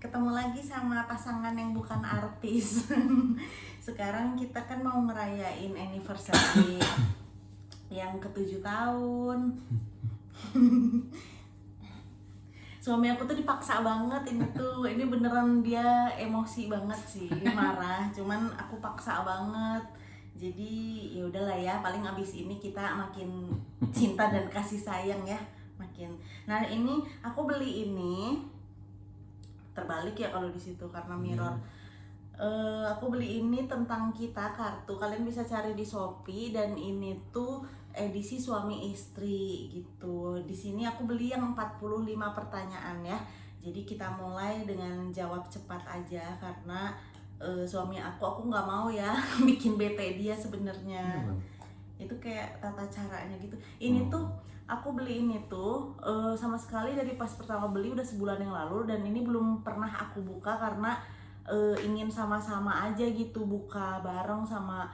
ketemu lagi sama pasangan yang bukan artis. Sekarang kita kan mau ngerayain anniversary yang ke-7 tahun. Suami aku tuh dipaksa banget ini beneran dia emosi banget sih, dia marah. Cuman aku paksa banget. Jadi ya udahlah ya, paling abis ini kita makin cinta dan kasih sayang ya, makin. Nah ini aku beli ini terbalik ya kalau di situ karena mirror. Aku beli ini tentang kita kartu, kalian bisa cari di Shopee dan ini tuh edisi suami istri gitu. Di sini aku beli yang 45 pertanyaan ya. Jadi kita mulai dengan jawab cepat aja karena suami aku nggak mau ya bikin bete dia sebenarnya. Itu kayak tata caranya gitu. Ini tuh aku beli ini tuh sama sekali dari pas pertama beli udah sebulan yang lalu dan ini belum pernah aku buka karena ingin sama-sama aja gitu buka bareng sama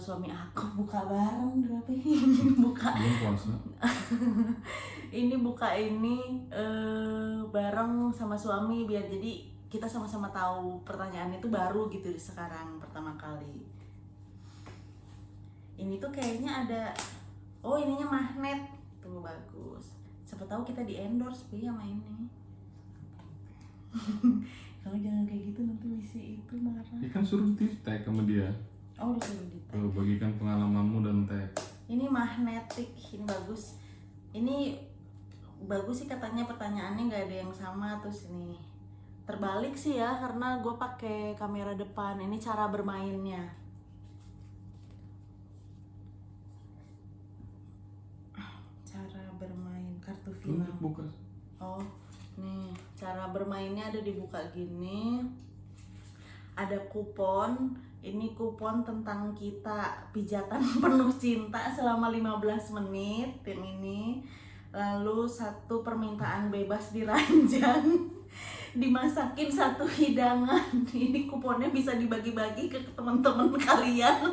suami aku, buka bareng berapa ini buka ini buka ini bareng sama suami biar jadi kita sama-sama tahu pertanyaan itu baru gitu di sekarang pertama kali. Ini tuh kayaknya ada ininya magnet tuh, bagus. Siapa tahu kita di endorse sama ini. Kamu jangan kayak gitu, nanti misi itu marah. Ya kan suruh di tag sama dia. Oh disuruh di tag. Bagikan pengalamanmu dan tag. Ini magnetik, ini bagus. Ini bagus sih katanya, pertanyaannya nggak ada yang sama. Terus ini terbalik sih ya karena gue pakai kamera depan. Ini cara bermainnya. Cara bermain kartu final. Buka. Oh, nih cara bermainnya ada dibuka gini. Ada kupon. Ini kupon tentang kita pijatan penuh cinta selama 15 menit yang ini. Lalu 1 permintaan bebas di ranjang. Dimasakin 1 hidangan. Ini kuponnya bisa dibagi-bagi ke teman-teman kalian.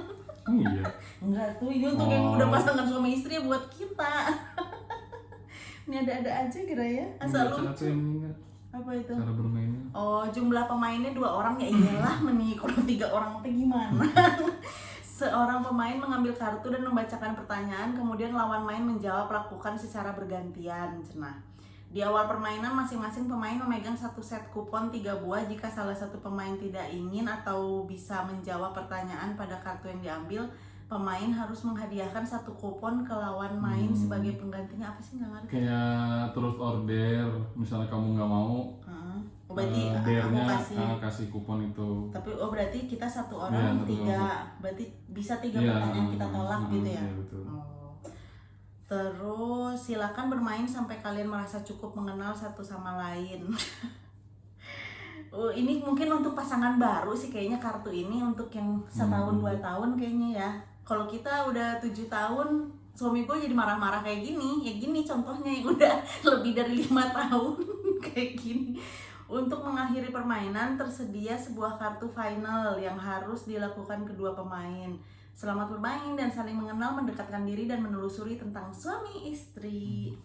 Oh iya. Enggak tuh, ini untuk yang udah pasangan suami istri buat kita. Ini ada-ada aja kira ya. Asal lucu. Apa itu? Cara bermainnya. Oh, jumlah pemainnya 2 orang ya iyalah menih kalau 3 orang teh gimana? Seorang pemain mengambil kartu dan membacakan pertanyaan, kemudian lawan main menjawab, lakukan secara bergantian. Cenah. Di awal permainan masing-masing pemain memegang 1 set kupon 3 buah. Jika salah satu pemain tidak ingin atau bisa menjawab pertanyaan pada kartu yang diambil, pemain harus menghadiahkan 1 kupon ke lawan main sebagai penggantinya. Apa sih, nggak ngerti? Kayak truth or dare, misalnya kamu nggak mau, berarti dare-nya aku kasih kupon itu. Tapi berarti kita 1 orang 3, berarti bisa 3 pertanyaan kita tolak gitu ya? Iya, betul. Terus silakan bermain sampai kalian merasa cukup mengenal satu sama lain. Ini mungkin untuk pasangan baru sih kayaknya kartu ini, untuk yang 1 tahun 2 tahun kayaknya ya. Kalau kita udah 7 tahun, suami gue jadi marah-marah kayak gini. Ya gini contohnya yang udah lebih dari 5 tahun kayak gini. Untuk mengakhiri permainan tersedia sebuah kartu final yang harus dilakukan kedua pemain. Selamat bermain dan saling mengenal, mendekatkan diri dan menelusuri tentang suami istri.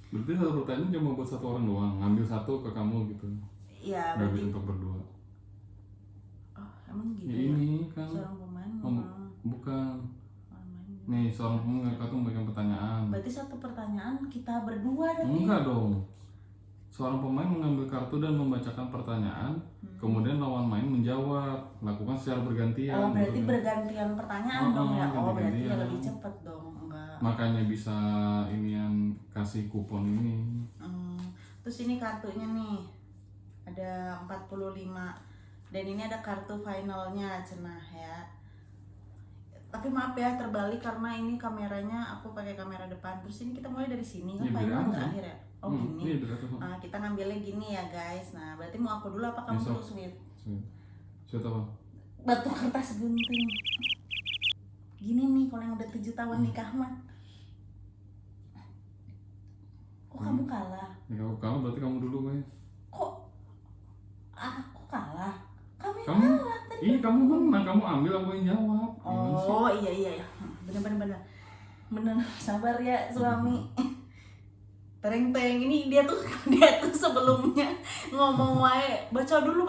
Berarti 1 pertanyaan cuma buat 1 orang doang, ngambil 1 ke kamu gitu. Iya, berarti berarti untuk berdua. Oh, emang gitu Ya, ya? ini kan Seorang pemain bukan. Nih, seorang pemain kartu memberikan pertanyaan. Berarti 1 pertanyaan kita berdua dong. Enggak dong. Seorang pemain mengambil kartu dan membacakan pertanyaan, kemudian lawan main menjawab, lakukan secara bergantian. Oh, berarti gitu. bergantian pertanyaan dong ya. Oh, berarti ya ganti-gantian. lebih cepet dong. Enggak. Makanya bisa ini yang kasih kupon ini. Terus ini kartunya nih. Ada 45. Dan ini ada kartu finalnya, cenah ya. Tapi maaf ya terbalik karena ini kameranya aku pakai kamera depan. Terus ini kita mulai dari sini kan, final terakhir ya. Oh gini. Nah, kita ngambilnya gini ya guys. Nah, berarti mau aku dulu apa kamu dulu, Sweet? Sweet apa? Batu kertas gunting. Gini nih kalau yang udah 7 tahun nikah mah. Kok kamu kalah? Ya kamu kalah berarti kamu dulu ya. Kok aku kalah? Kamu yang Kamu? kalah tadi. Iya kamu menang, kamu ambil aku yang jawab. Oh iya. Bener. Bener, sabar ya suami. tereng-tereng ini dia tuh dia tuh sebelumnya ngomong wae baca dulu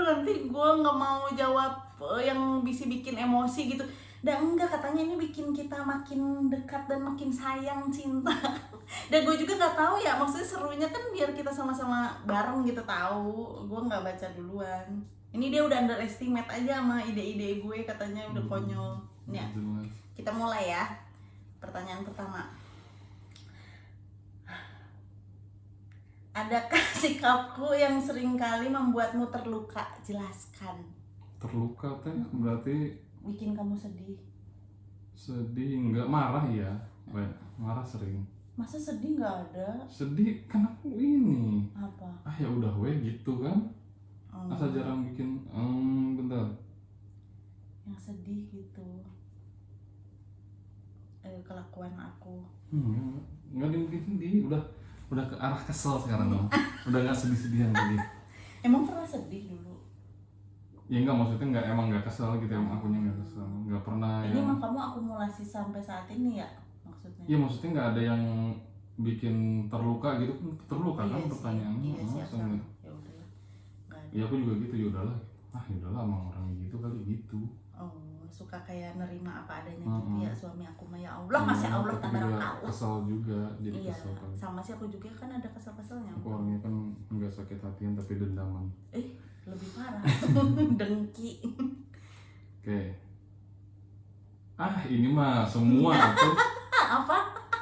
nanti gue nggak mau jawab yang bisa bikin emosi gitu. Dan enggak, katanya ini bikin kita makin dekat dan makin sayang cinta. Dan gue juga nggak tahu ya, maksudnya serunya kan biar kita sama-sama bareng gitu tahu. Gue nggak baca duluan. Ini dia udah underestimate aja sama ide-ide gue, katanya udah konyol. Nih, Jelas. kita mulai ya. Pertanyaan pertama. Adakah sikapku yang seringkali membuatmu terluka? Jelaskan. Terluka teh berarti Bikin kamu sedih. sedih, enggak marah ya? Marah sering. Masa sedih nggak ada? Sedih kan aku ini. Apa? Ya udah weh gitu kan. Oh, Asa jarang bikin bentar. yang sedih gitu. Kelakuan aku. Enggak dimungkin sedih, udah ke arah kesel sekarang dong. Udah nggak sedih-sedihan lagi. Emang pernah sedih dulu? Ya enggak, maksudnya emang nggak kesel gitu, emang akunya nggak kesel, nggak pernah Ini yang. emang kamu akumulasi sampai saat ini ya maksudnya? Iya, maksudnya nggak ada yang bikin terluka gitu kan, terluka kan Iya sih. pertanyaannya. Iya sih, Masa asal enggak? ya udahlah. Nggak ada. Ya aku juga gitu, ya udahlah. Ya udahlah, emang orang gitu kali gitu. Oh, suka kayak nerima apa adanya gitu Mm-mm. ya suami aku mah, ya Allah, masya Allah Tapi juga tabarakallah. kesel juga, jadi Iya, kesel kali. sama sih aku juga kan ada kesel-keselnya. Aku orangnya kan nggak sakit hatian tapi dendaman. Lebih parah. Dengki. Oke. Ini mah semua tuh. Apa?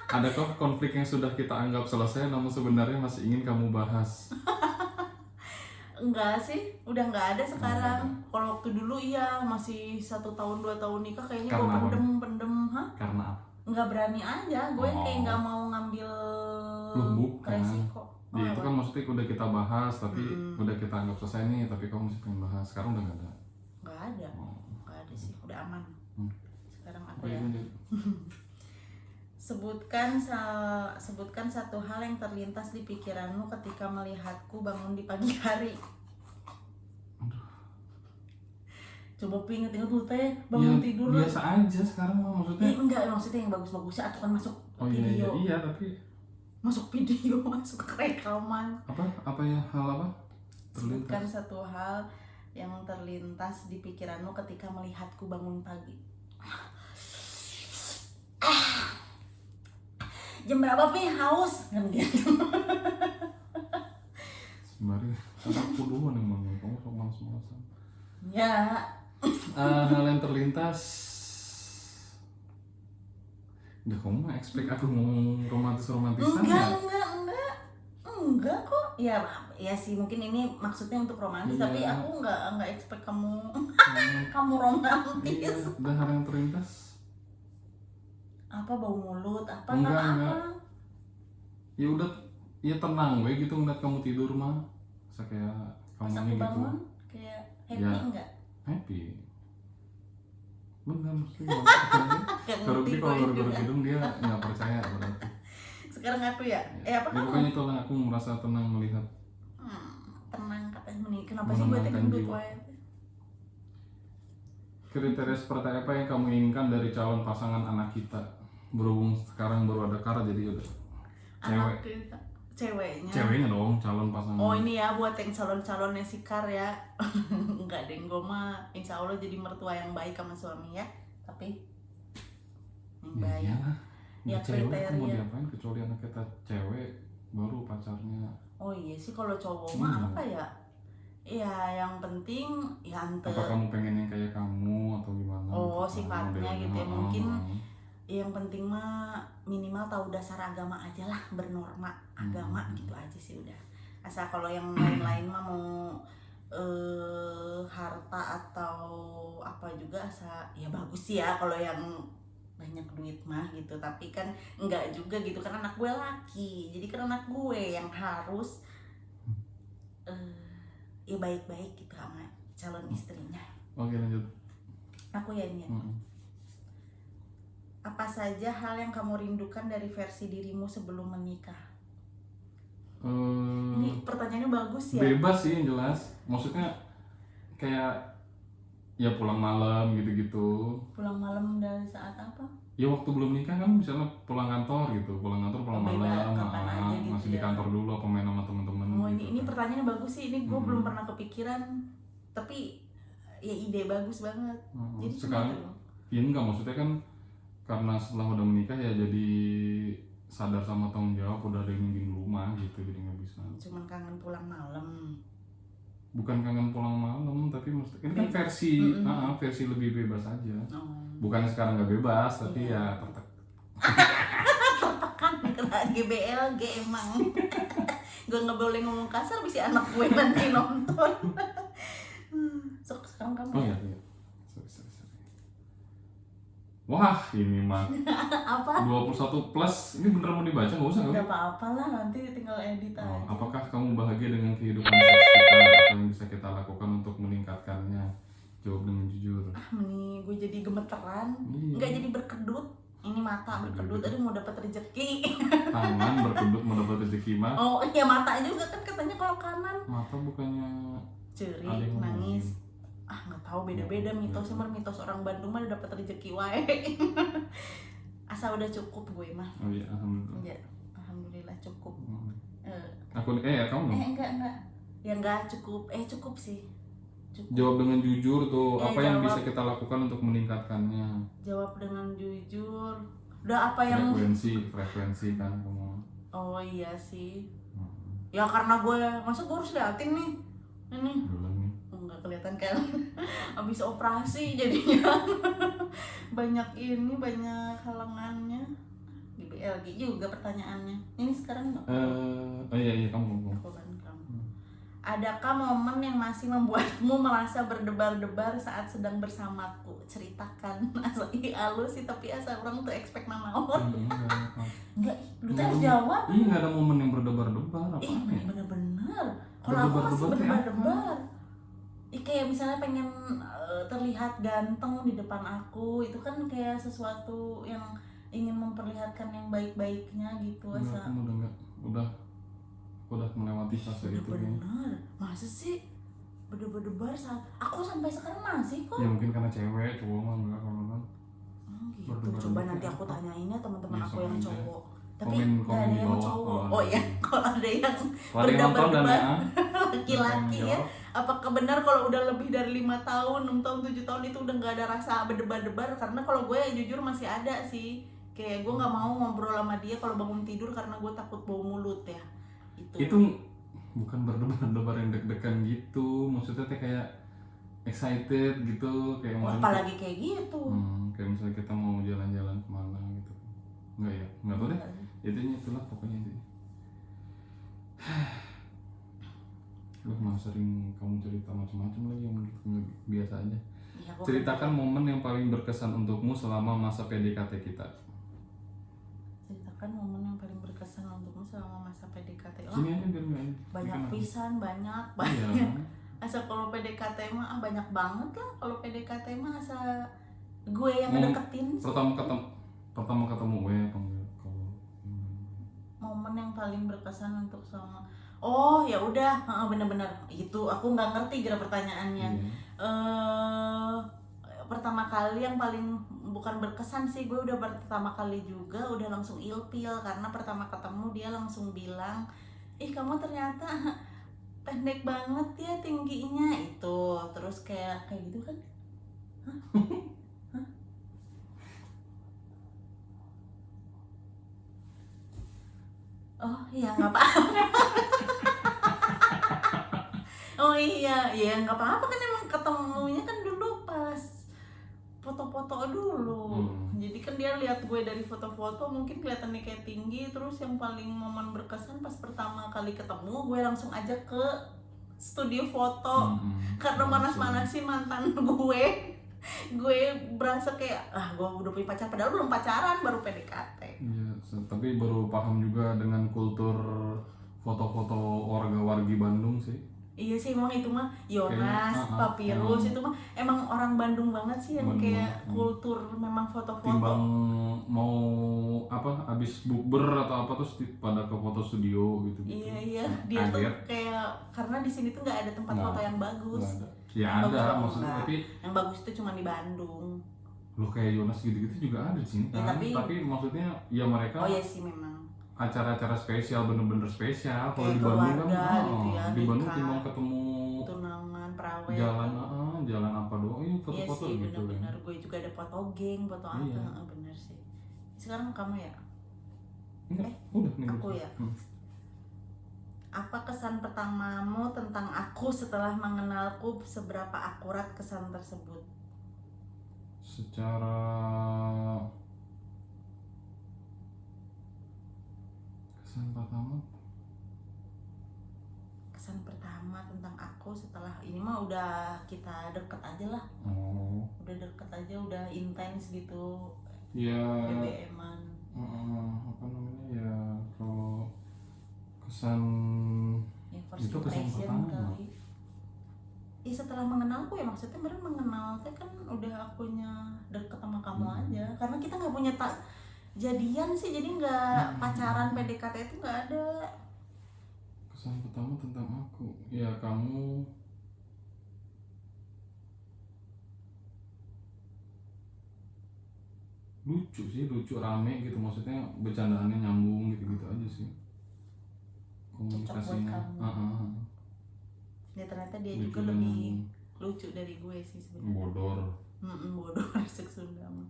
Adakah konflik yang sudah kita anggap selesai namun sebenarnya masih ingin kamu bahas? Enggak sih, udah nggak ada sekarang. Nggak Kalau waktu dulu iya masih 1 tahun 2 tahun nikah kayaknya gue Karena apa? pendem, hah? Karena apa? Nggak berani aja, gue kayak Oh. nggak mau ngambil Loh, bukan. resiko. Ya itu apa? kan maksudnya udah kita bahas tapi Mm-mm. udah kita anggap selesai nih, tapi kamu masih pengen bahas. Sekarang udah nggak ada. Nggak ada, Oh. nggak ada sih, udah aman. Hmm. Sekarang apa Oke, ya? lanjut. Sebutkan satu hal yang terlintas di pikiranmu ketika melihatku bangun di pagi hari. Coba inget-inget lu teh bangun Ya, tidur. biasa aja sekarang mah maksudnya. Enggak, maksudnya yang bagus-bagusnya atau kan masuk Oh iya video. iya tapi Masuk video, masuk rekaman. apa ya, hal apa? Sebutkan Terlintas. satu hal yang terlintas di pikiranmu ketika melihatku bangun pagi. Jam berapa Pi? Haus kan gitu. Sebenarnya kan aku duluan yang bangun, kamu sok malas-malasan. Ya, Hal yang terlintas. Udah, kamu mah expect aku ngomong romantisan ya? enggak kok. Ya sih, mungkin ini maksudnya untuk romantis, Iya. tapi aku enggak expect kamu Hmm, romantis. iya, udah hal yang terlintas. Apa bau mulut? Apa Enggak, kan enggak. apa? Ya udah, ya tenang we gitu ngeliat kamu tidur mah. Masa kayak Pas kamu aku gitu. bangun kayak happy Ya. enggak? Happy. Benar, maksudnya Gak baru ngerti kalau gue baru juga. hidung dia nggak percaya berarti. Sekarang aku ya? Apa Ya kamu? pokoknya itulah, aku merasa tenang melihat. Tenang katanya nih. Kenapa sih gue teh Menenangkan gendut jiwa. wae? Kriteria seperti apa yang kamu inginkan dari calon pasangan anak kita? Berhubung sekarang baru ada Kara, jadi udah Anak kita. Ceweknya. ceweknya dong calon pasangan. Oh ini ya buat yang calon-calonnya si Kar ya. Enggak deh, gue mah insya Allah jadi mertua yang baik sama suami ya. Tapi yang Ya baik. iyalah. Ya, Cewek aku mau kriteria. diapain kecuali anak kita cewek baru pacarnya. Oh iya sih, kalau cowok mah Iya. apa ya? Ya yang penting ya ante. Apa kamu pengen yang kayak kamu atau gimana? Oh, Gitu, sifatnya modelnya. gitu ya, mungkin. Heeh. Yang penting mah minimal tahu dasar agama aja lah, bernorma agama gitu aja sih udah. Asal kalau yang lain-lain mah mau harta atau apa juga asal ya bagus sih ya kalau yang banyak duit mah gitu. Tapi kan enggak juga gitu, karena anak gue laki, jadi kan anak gue yang harus ya baik-baik gitu sama calon istrinya. Oke, lanjut. Aku ya ini. Heeh. Apa saja hal yang kamu rindukan dari versi dirimu sebelum menikah? Ini pertanyaannya bagus ya. Bebas sih yang jelas. Maksudnya kayak ya pulang malam gitu-gitu. Pulang malam dari saat apa? Ya waktu belum nikah kan misalnya pulang kantor pulang Bebas, malam, kapan aja gitu masih di ya. kantor dulu apa main sama teman-teman Oh gitu ini kan. pertanyaannya bagus sih, ini gue belum pernah kepikiran, tapi ya ide bagus banget. Jadi Sekarang gimana tuh? ya enggak, maksudnya kan karena setelah udah menikah ya jadi sadar sama tanggung jawab, udah ada yang nungguin rumah gitu, jadi nggak bisa. Cuman kangen pulang malam. Bukan kangen pulang malam, tapi maksudnya ini kan versi versi lebih bebas aja. Bukan sekarang nggak bebas, tapi ya tertekan. Tertekan kena GBLG emang. Gue nggak boleh ngomong kasar, bisa anak gue nanti nonton. Sekarang kamu. Oh iya. Sorry. Wah, ini mah Apa? 21 plus. Ini bener mau dibaca nggak usah kali? Gak apa-apa lah, nanti tinggal edit aja. Apakah kamu bahagia dengan kehidupan seks kita? Apa yang bisa kita lakukan untuk meningkatkannya? Jawab dengan jujur. Nih gue jadi gemeteran, nggak jadi berkedut. Ini mata berkedut, aduh mau dapat rezeki. Tangan berkedut mau dapat rezeki mah. Oh iya, mata juga kan katanya kalau kanan. Mata bukannya Cerik, ada yang nangis. Nggak tahu, beda-beda mitosnya. Mitos orang Bandung mah dapat rezeki wae. Asal udah cukup gue mah. Oh iya, alhamdulillah. Ya, alhamdulillah cukup. Kamu Enggak. Ya enggak cukup. Cukup sih. Cukup. jawab dengan jujur tuh. Ya, apa yang jawab. bisa kita lakukan untuk meningkatkannya? Jawab dengan jujur. Udah apa yang Frekuensi kan kamu. Oh iya sih. Ya karena gue, masa gue harus liatin nih. Ini Belum nih. nggak kelihatan kan. Abis operasi jadinya. banyak halangannya. Di BLG juga pertanyaannya. Ini sekarang Iya kamu. aku kan kamu. Adakah momen yang masih membuatmu merasa berdebar-debar saat sedang bersamaku? Ceritakan. Asal halus sih, tapi asal orang tuh expect nama orang. Enggak, lu tuh harus jawab. Iya, nggak ada momen yang berdebar-debar. Apa ya? Bener-bener. Kalau aku masih berdebar-debar. Kayak misalnya pengen terlihat ganteng di depan aku, itu kan kayak sesuatu yang ingin memperlihatkan yang baik-baiknya gitu. Enggak, kamu udah melewati fase itu kayaknya. Bener, masa sih berdebar-debar saat aku sampai sekarang masih kok. Ya mungkin karena cewek, cowok mah enggak kalau kan. Gitu. Berdebar-debar Coba ya. nanti aku tanyain ya teman-teman Ya, aku yang sama aja. cowok. Tapi Komen nggak ada di yang bawah cowok. kalau Oh ada. ya, kalau ada yang Lari nonton dan ya. laki-laki ya. Jawab. Apakah benar kalau udah lebih dari 5 tahun, 6 tahun, 7 tahun itu udah nggak ada rasa berdebar-debar? Karena kalau gue jujur masih ada sih. Kayak gue nggak mau ngobrol sama dia kalau bangun tidur karena gue takut bau mulut ya. Itu bukan berdebar-debar yang deg-degan gitu, maksudnya teh kayak excited gitu, kayak apalagi kayak gitu. Kayak misalnya kita mau jalan-jalan kemana gitu. Nggak tahu deh. Itulah pokoknya itu. Lu mah sering kamu cerita macam-macam lagi yang menurut biasa aja. Ya, Ceritakan momen yang paling berkesan untukmu selama masa PDKT kita. Ceritakan momen yang paling berkesan untukmu selama masa PDKT. Sini aja biar nggak ini. Banyak pisan, banyak. Iya. Asal kalau PDKT mah banyak banget lah. Kalau PDKT mah asal gue yang ngedeketin. Pertama ketemu gue kalau momen yang paling berkesan untuk selama. Oh ya udah, bener-bener itu aku nggak ngerti gara pertanyaannya. Pertama kali yang paling bukan berkesan sih, gue udah pertama kali juga udah langsung ilpil karena pertama ketemu dia langsung bilang, kamu ternyata pendek banget ya tingginya itu. Terus kayak gitu kan. Oh iya nggak apa-apa. Oh iya nggak apa-apa kan, emang ketemunya kan dulu pas foto-foto dulu. Jadi kan dia lihat gue dari foto-foto mungkin kelihatannya kayak tinggi. Terus yang paling momen berkesan pas pertama kali ketemu, gue langsung ajak ke studio foto. Karena manas-manasin mantan gue berasa kayak gue udah punya pacar, padahal belum pacaran, baru PDKT. Iya, tapi baru paham juga dengan kultur foto-foto warga-wargi Bandung sih. Iya sih, emang itu mah Yonas, Papirus itu mah emang orang Bandung banget sih yang Bandung, kayak kultur memang foto-foto. Timbang mau abis bukber atau apa terus pada ke foto studio gitu. Iya dia tuh kayak karena di sini tuh nggak ada tempat foto yang bagus. Ya yang ada maksudnya, tapi yang bagus itu cuma di Bandung. Lo kayak Yonas gitu-gitu juga ada di sini Ya, kan. Tapi maksudnya ya mereka oh ya sih memang acara-acara spesial, bener-bener spesial. Kalau kayak di Bandung kan, keluarga gitu ya, di Bandung nikah, timbang ketemu tunangan, perawet. jalan apa doang, Iya foto-foto sih, gitu kan. benar-benar gue juga ada foto geng, foto apa. Iya. Bener sih. Sekarang kamu ya? Enggak, udah nih. Aku ya. Apa kesan pertamamu tentang aku setelah mengenalku? Seberapa akurat kesan tersebut? Secara kesan pertama tentang aku setelah ini mah udah kita deket aja lah. Udah deket aja, udah intens gitu. Ya BBM-an. apa namanya ya, kalau kesan Ya, first itu kesan impression pertama kali. Setelah mengenalku ya, maksudnya bener mengenal teh kan udah akunya deket sama kamu aja, karena kita nggak punya jadian sih, jadi nggak pacaran, PDKT itu nggak ada. Kesan pertama tentang aku ya, kamu lucu rame gitu, maksudnya bercandaannya nyambung gitu aja sih, komunikasinya. Cocok buat kamu. Ya ternyata dia lucu juga lebih lucu dari gue sih sebenarnya. bodor. Bodor resek Sunda mah.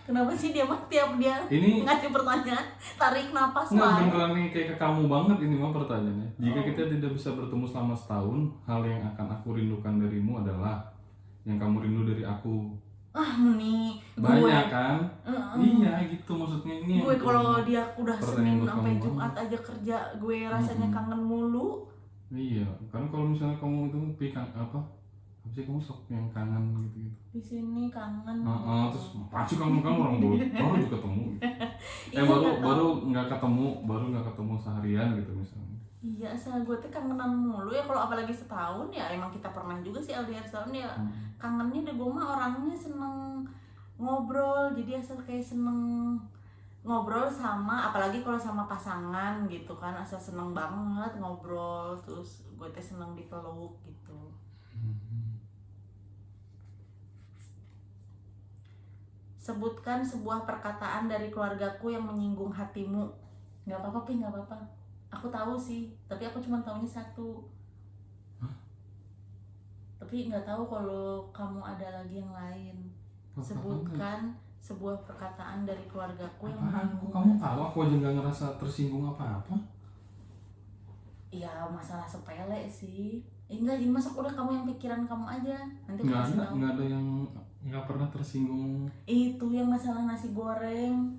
Kenapa sih dia mah tiap dia Ini ngasih pertanyaan tarik napas nggak lah. beneran nih, kayak ke kamu banget ini mah pertanyaannya. Jika kita tidak bisa bertemu selama setahun, hal yang akan aku rindukan darimu adalah yang kamu rindu dari aku. Muni Banyak kan? Iya gitu maksudnya ini. Gue kalau dia udah Senin buat sampai kamu Jumat banget aja kerja, gue rasanya kangen mulu. Iya, kan kalau misalnya kamu itu apa sih, kamu sok yang kangen gitu. Di sini kangen. Terus pasti kamu orang baru juga ketemu. Iya, baru nggak ketemu seharian gitu misalnya. Iya, asal gue tuh kangenan mulu ya, kalau apalagi setahun ya, emang kita pernah juga sih LDR setahun ya. Kangennya deh, gue mah orangnya seneng ngobrol, jadi asal kayak seneng ngobrol sama, apalagi kalau sama pasangan gitu kan, asal seneng banget ngobrol, terus gue teh seneng dipeluk gitu. Sebutkan sebuah perkataan dari keluargaku yang menyinggung hatimu. Nggak apa-apa, Pi, nggak apa-apa. Aku tahu sih, tapi aku cuma tahunya satu. Tapi nggak tahu kalau kamu ada lagi yang lain. Sebutkan sebuah perkataan dari keluargaku yang menyinggung. Kamu tahu aku aja nggak ngerasa tersinggung apa-apa. Ya masalah sepele sih. Enggak, jadi masa udah kamu yang pikiran kamu aja. Nanti nggak ada yang nggak pernah tersinggung. Itu yang masalah nasi goreng.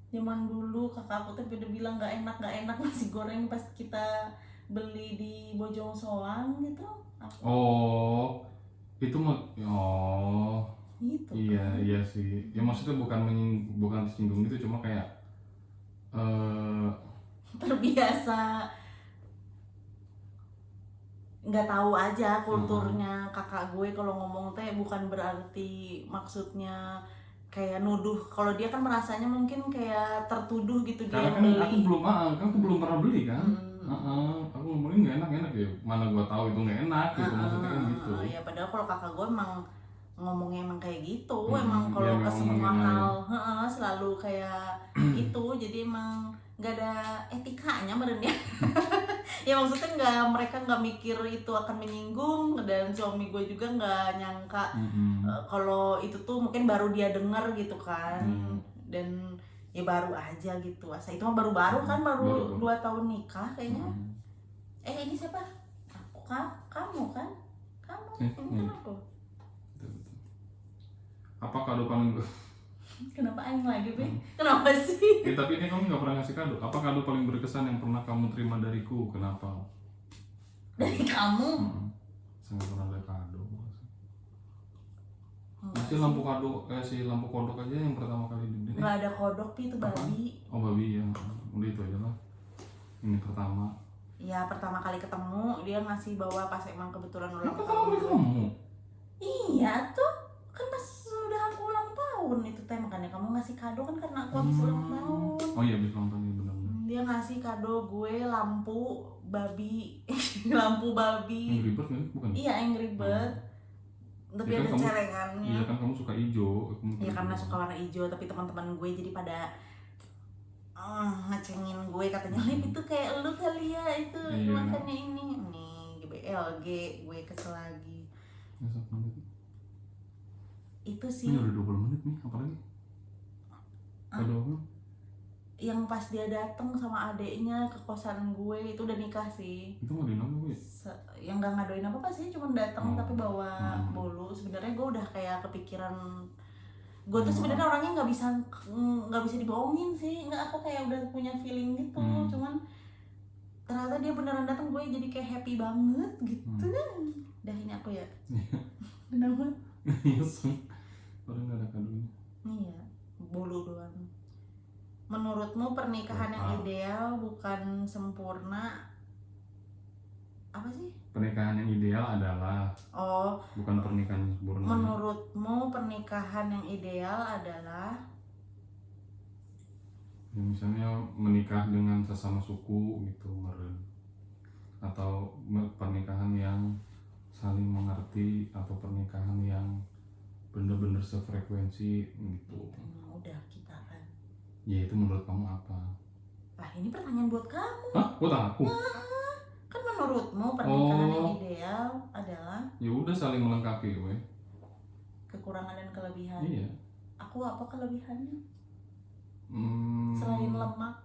Zaman dulu kakak aku tuh udah bilang nggak enak nasi goreng pas kita beli di Bojong Soang gitu. Itu mah Gitu iya kan? iya sih ya, maksudnya bukan tersinggung gitu, cuma kayak terbiasa, nggak tahu aja kulturnya kakak gue kalau ngomong teh, bukan berarti maksudnya kayak nuduh. Kalau dia kan merasanya mungkin kayak tertuduh gitu, dia karena yang beli. aku belum pernah beli kan. Aku ngomongin nggak enak ya, mana gua tahu itu nggak enak gitu, maksudnya kan gitu. Ya padahal kalau kakak gue emang ngomongnya emang kayak gitu. Emang Dia kalau ke semua ngomongin hal selalu kayak gitu, jadi emang nggak ada etikanya merenya. Ya maksudnya mereka nggak mikir itu akan menyinggung, dan suami gue juga nggak nyangka kalau itu tuh mungkin baru dia denger gitu kan. Dan ya baru aja gitu, asa itu mah baru kan, baru 2 tahun nikah kayaknya. Ini siapa? Kamu kan? Ini kan aku. Apa kado paling Kenapa aing lagi, Be? Kenapa sih? tapi ini kamu nggak pernah ngasih kado. Apa kado paling berkesan yang pernah kamu terima dariku? Kenapa? Dari kamu? Saya nggak pernah ada kado. Masih lampu kado, si lampu kodok aja yang pertama kali dibeli. Nggak ada kodok, Pi, itu babi. Babi ya. Udah itu aja lah. Ini pertama. Ya pertama kali ketemu dia ngasih bawa pas emang kebetulan ulang tahun. Pertama kali ketemu? Iya tuh, kan pas sudah aku ulang tahun itu teh, makanya kamu ngasih kado kan karena aku habis ulang tahun. Oh iya, habis ulang tahun, benar-benar. Dia ngasih kado gue lampu babi. Lampu babi. Angry Bird kan? Bukan? Iya, Angry Bird. Tapi Ya kan ada kamu- celengannya. Iya kan kamu suka hijau. Ya karena suka warna hijau, tapi teman-teman gue jadi pada ngecengin gue, katanya Lip itu kayak lu kali ya, itu Iya. makanya ini nih GBLG, gue kesel lagi. Ya, 1 menit. Itu sih Ini udah 20 menit nih, apalagi? Ada apa? yang pas dia datang sama adeknya ke kosan gue, itu udah nikah sih. Itu ngadain apa gue? Yang gak ngadoin apa-apa sih, cuma datang tapi bawa Hmm. bolu. Sebenarnya gue udah kayak kepikiran, gue tuh sebenarnya orangnya nggak bisa dibohongin sih, nggak, aku kayak udah punya feeling gitu. Cuman ternyata dia beneran datang, gue jadi kayak happy banget gitu. Dah ini aku ya. Kenapa? Iya sih. Orang nggak ada kadonya. Iya, bolu doang. Menurutmu pernikahan yang ideal bukan sempurna apa sih? Pernikahan yang ideal adalah bukan pernikahan yang sempurna. Menurutmu pernikahan yang ideal adalah Ya, misalnya menikah dengan sesama suku gitu, meren. Atau pernikahan yang saling mengerti, atau pernikahan yang bener-bener sefrekuensi gitu. Udah kita kan. Ya itu menurut kamu apa? Lah ini pertanyaan buat kamu. Hah? Buat aku? Kan menurutmu pernikahan yang ideal adalah Ya udah saling melengkapi, weh. kekurangan dan kelebihan. Iya. Aku apa kelebihannya? Selain lemak.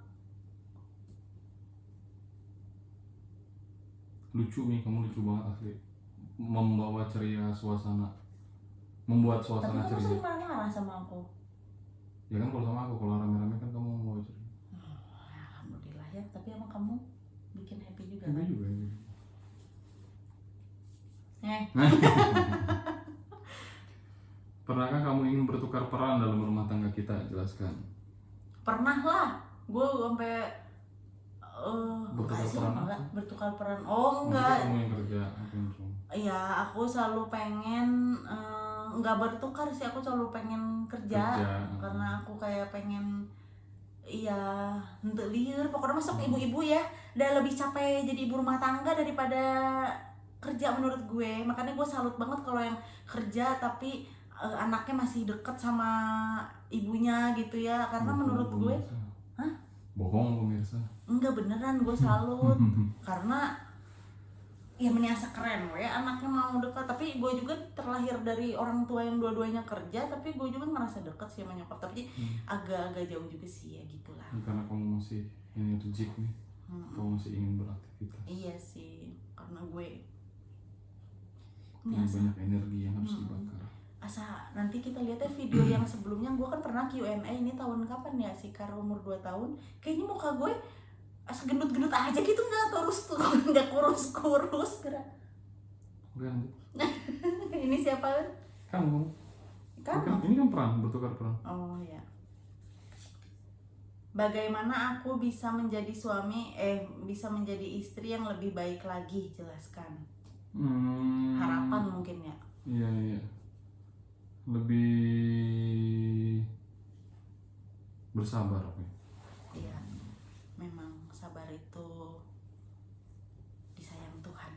Lucu nih, kamu lucu banget asli. Membawa ceria suasana. Membuat Tapi suasana kamu ceria. sering marah-marah sama aku. Ya kan kalau sama aku, kalau rame-rame kan kamu membawa ceria. Alhamdulillah ya, tapi emang kamu bikin happy juga Happy kan? juga ya. Pernahkah kamu ingin bertukar peran dalam rumah tangga kita? Jelaskan. Pernah lah, gue sampai Bertukar enggak sih, peran enggak apa? bertukar peran. Oh Maksudnya enggak, kamu yang kerja, aku yang rumah. iya aku selalu pengen enggak bertukar sih, aku selalu pengen kerja. Karena aku kayak pengen, iya, untuk liur pokoknya masuk ibu-ibu ya, udah lebih capek jadi ibu rumah tangga daripada kerja menurut gue. Makanya gue salut banget kalau yang kerja tapi anaknya masih deket sama ibunya gitu ya, karena menurut gue bohong pemirsa. enggak, beneran gue salut. Karena ya meniasa keren ya, anaknya mau dekat. Tapi gue juga terlahir dari orang tua yang dua-duanya kerja, tapi gue juga ngerasa dekat sih sama nyokap. Tapi agak-agak jauh juga sih ya gitulah. Karena kamu masih energik nih, kamu masih ingin beraktivitas. Iya sih, karena gue Punya banyak energi yang harus dibakar. asa nanti kita lihat ya video yang sebelumnya. Gue kan pernah Q&A, ini tahun kapan ya, Sikar umur 2 tahun, kayaknya muka gue asa gendut-gendut aja gitu, nggak nggak kurus-kurus gerak. Oke, lanjut. Ini siapa? Kamu. Bukan, ini kan peran, bertukar peran. Oh ya. Bagaimana aku bisa menjadi bisa menjadi istri yang lebih baik lagi? Jelaskan. Harapan mungkin ya. Iya. Lebih bersabar, oke. Iya. Memang sabar itu disayang Tuhan.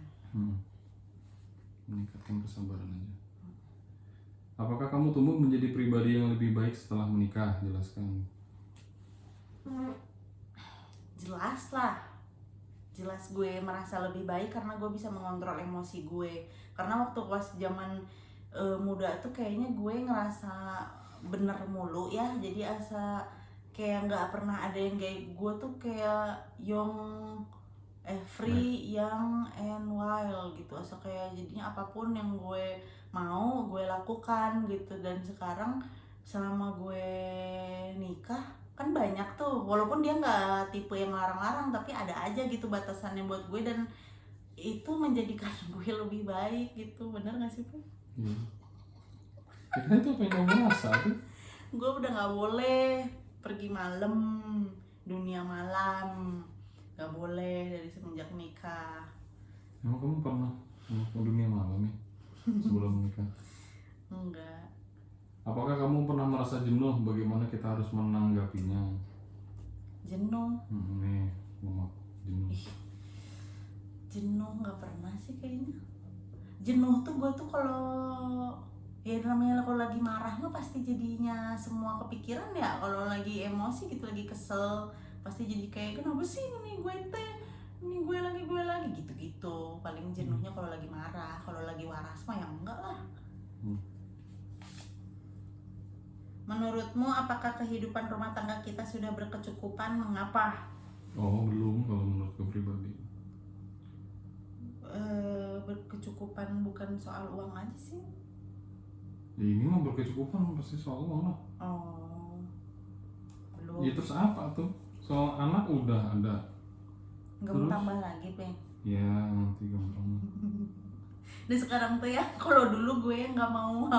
Meningkatkan kesabaran aja. Apakah kamu tumbuh menjadi pribadi yang lebih baik setelah menikah? Jelaskan. Jelas lah. Jelas gue merasa lebih baik karena gue bisa mengontrol emosi gue. Karena waktu pas zaman muda tuh kayaknya gue ngerasa bener mulu ya. Jadi asa kayak nggak pernah ada yang kayak gue tuh, kayak free, young and wild gitu. Asa kayak jadinya apapun yang gue mau gue lakukan gitu. Dan sekarang selama gue nikah kan banyak tuh, walaupun dia nggak tipe yang larang-larang, tapi ada aja gitu batasannya buat gue, dan itu menjadikan gue lebih baik gitu. Bener nggak sih, Pak? Iya. Kira itu apa yang kamu rasa tuh? Gue udah nggak boleh pergi malam, dunia malam nggak boleh dari semenjak nikah. Emang kamu pernah ke dunia malam ya sebelum menikah? Enggak. Apakah kamu pernah merasa jenuh? Bagaimana kita harus menanggapinya? Jenuh? Nih, jenuh. Jenuh nggak pernah sih kayaknya. jenuh tuh gue tuh kalau ya namanya kalau lagi marah mah pasti jadinya semua kepikiran ya. Kalau lagi emosi gitu, lagi kesel, pasti jadi kayak kenapa sih ini gue lagi gitu-gitu. Paling jenuhnya kalau lagi marah. Kalau lagi waras mah ya enggak lah. Menurutmu apakah kehidupan rumah tangga kita sudah berkecukupan? Mengapa? Oh belum, kalau menurutku pribadi. Berkecukupan bukan soal uang aja sih. Ya ini mah berkecukupan pasti soal uang lah. Oh, belum. Ya terus apa tuh? Soal anak udah ada. Nggak mau tambah lagi, Peng? Ya nanti gampang. Dan sekarang tuh ya, kalau dulu gue nggak mau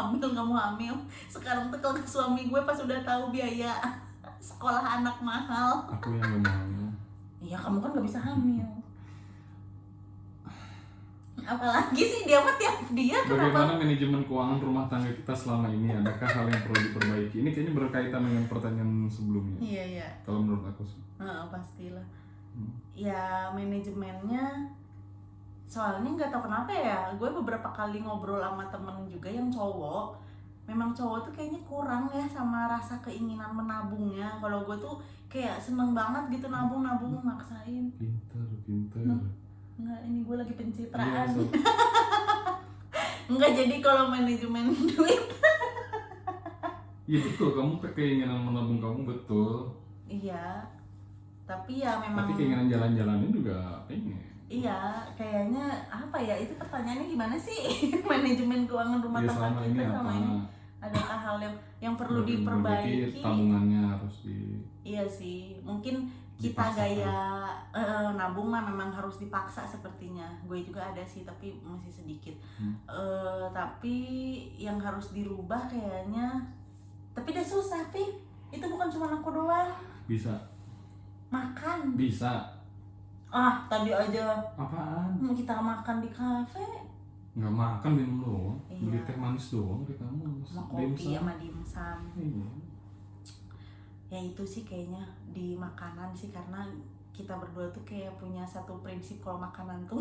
hamil. Sekarang tuh kalau suami gue pas udah tahu biaya sekolah anak mahal. Aku yang gak mau. Iya, kamu kan nggak bisa hamil. Apalagi sih dia kenapa? Bagaimana manajemen keuangan rumah tangga kita selama ini? Adakah hal yang perlu diperbaiki? Ini kayaknya berkaitan dengan pertanyaan sebelumnya. Iya. Kalau menurut aku sih. Pastilah. Ya manajemennya, soalnya nggak tahu kenapa ya, gue beberapa kali ngobrol sama temen juga yang cowok. Memang cowok tuh kayaknya kurang ya sama rasa keinginan menabungnya. Kalau gue tuh kayak seneng banget gitu nabung maksain. Pinter. Enggak, ini gue lagi pencitraan. Iya, Enggak, jadi kalau manajemen duit. Iya betul, kamu keinginan menabung kamu betul. Iya, tapi ya memang. Tapi keinginan jalan-jalannya juga pengen. Iya, kayaknya apa ya, itu pertanyaannya gimana sih? Manajemen keuangan rumah tangga kita selama ini. Adakah hal yang perlu diperbaiki? Tabungannya harus di. Iya sih, mungkin kita Dipaksa, gaya nabung mah memang harus dipaksa sepertinya. Gue juga ada sih tapi masih sedikit. Tapi yang harus dirubah kayaknya, tapi udah susah Pi. Itu bukan cuma aku doang. Bisa. Makan. Bisa. Tadi aja. Apaan? Kita makan di kafe. Nggak makan, minum doang. Iya. Beli teh manis doang di kamu. Sama kopi sama dimsum. Iya. Ya itu sih kayaknya di makanan sih, karena kita berdua tuh kayak punya satu prinsip kalau makanan tuh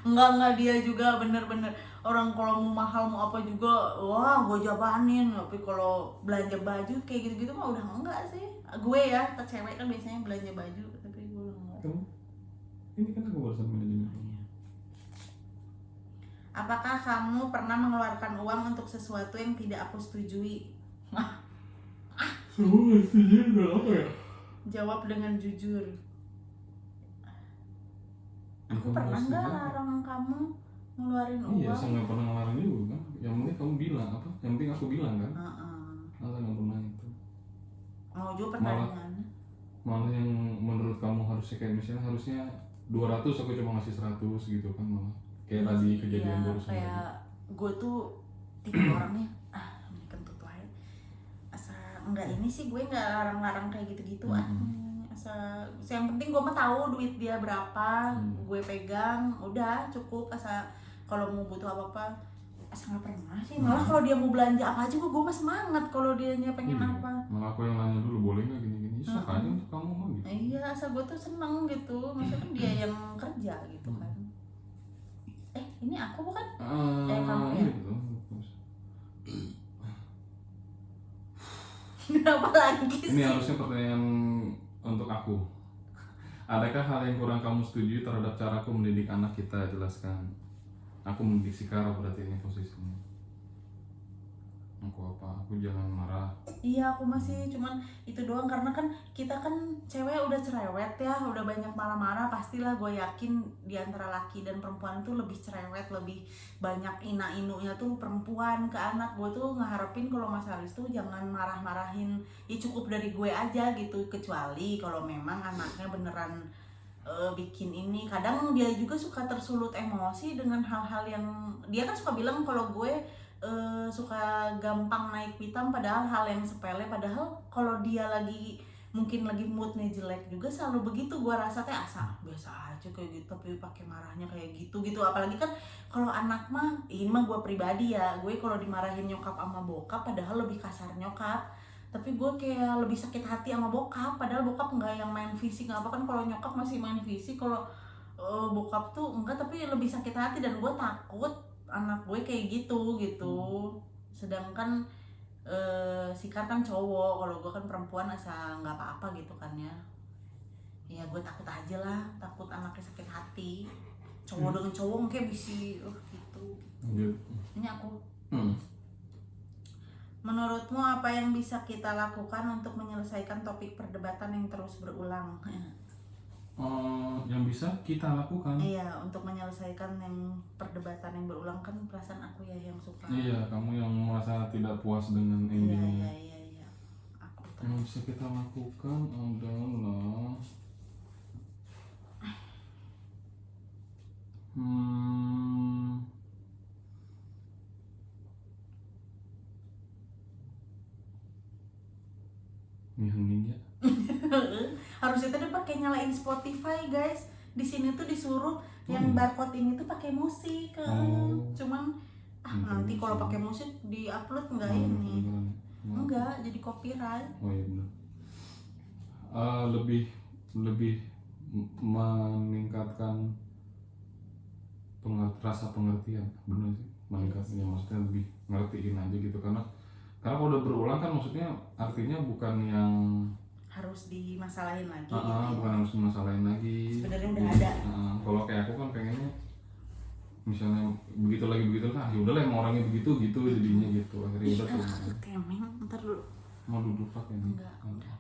enggak dia juga bener-bener orang kalau mau mahal mau apa juga wah gue jabanin. Tapi kalau belanja baju kayak gitu-gitu mah udah enggak sih. Gue ya, cewek kan biasanya belanja baju, tapi gue enggak. Ini kan aku barusan manajemen. Apakah kamu pernah mengeluarkan uang untuk sesuatu yang tidak aku setujui? Semua setuju apa ya? Jawab dengan jujur. Aku Bukan pernah setuju nggak apa? larang kamu ngeluarin uang? Iya, saya nggak pernah ngelarang juga kan. Yang penting kamu bilang apa? Yang penting aku bilang kan. Masa nggak pernah itu. Mau juga pertanyaan. Malah yang menurut kamu harusnya kayak misalnya harusnya 200 aku cuma ngasih 100 gitu kan malah. Kayak tadi kejadian baru sama kayak gue tuh tipe orangnya ini kentut aja. Enggak ini sih gue nggak larang-larang kayak gitu-gitu yang penting gue mah tahu duit dia berapa, gue pegang, udah cukup. Kalau mau butuh apa-apa nggak pernah sih. Malah kalau dia mau belanja apa aja gue mah semangat kalau dia pengen apa. Malah aku yang nanya dulu boleh nggak gini-gini, sok aja untuk kamu mah gitu. Iya, asal gue tuh seneng gitu, maksudnya kan dia yang kerja gitu kan. Ini aku bukan? Kamu ya? Gitu. Kenapa lagi sih? Ini harusnya pertanyaan untuk aku. Adakah hal yang kurang kamu setuju terhadap caraku mendidik anak kita? Jelaskan. Aku mendidik si Kara berarti ini posisinya. Aku apa? Aku jangan marah. Iya, aku masih cuman itu doang, karena kan kita kan cewek udah cerewet ya, udah banyak marah-marah. Pastilah gue yakin di antara laki dan perempuan tuh lebih cerewet, lebih banyak ina-inunya tuh perempuan ke anak. Gue tuh ngeharapin kalau Mas Haris tuh jangan marah-marahin, ya cukup dari gue aja gitu. Kecuali kalau memang anaknya beneran bikin ini, kadang dia juga suka tersulut emosi dengan hal-hal yang dia kan suka bilang kalau gue suka gampang naik pitam, padahal hal yang sepele. Padahal kalau dia mungkin lagi moodnya jelek juga selalu begitu. Gue rasa teh biasa aja kayak gitu, tapi pakai marahnya kayak gitu. Apalagi kan kalau anak mah, ini mah gue pribadi ya, gue kalau dimarahin nyokap sama bokap padahal lebih kasar nyokap, tapi gue kayak lebih sakit hati sama bokap, padahal bokap nggak yang main fisik nggak apa kan. Kalau nyokap masih main fisik, kalau bokap tuh enggak, tapi lebih sakit hati dan gue takut anak gue kayak gitu. Sedangkan Sikar kan cowok, kalau gue kan perempuan asal nggak apa-apa gitu kan ya. Ya gue takut aja lah, takut anaknya sakit hati. Cowok dengan cowok kayak bisa gitu. Ini aku. Menurutmu apa yang bisa kita lakukan untuk menyelesaikan topik perdebatan yang terus berulang? Yang bisa kita lakukan. Iya, untuk menyelesaikan yang perdebatan yang berulang, kan perasaan aku ya yang suka. Iya, kamu yang merasa tidak puas dengan endingnya. Iya. Aku Yang bisa kita lakukan adalah hening ya. harusnya tadi pakai nyalain Spotify guys. Di sini tuh disuruh yang barcode ini tuh pakai musik. Cuman nanti kalau pakai musik di-upload enggak ini? Enggak, jadi copyright. Oh iya benar. Lebih meningkatkan rasa pengertian, benar sih, meningkatkan, ya maksudnya lebih ngertiin aja gitu, karena kalau udah berulang kan maksudnya artinya bukan yang harus dimasalahin lagi. Bukan harus dimasalahin lagi. Sebenarnya udah ada. Kalau kayak aku kan pengennya misalnya begitu lagi ya udah lah emang orangnya begitu gitu jadinya gitu, akhirnya udah tuh. Kemeng, ntar dulu. Mau duduk pakai ini. Enggak.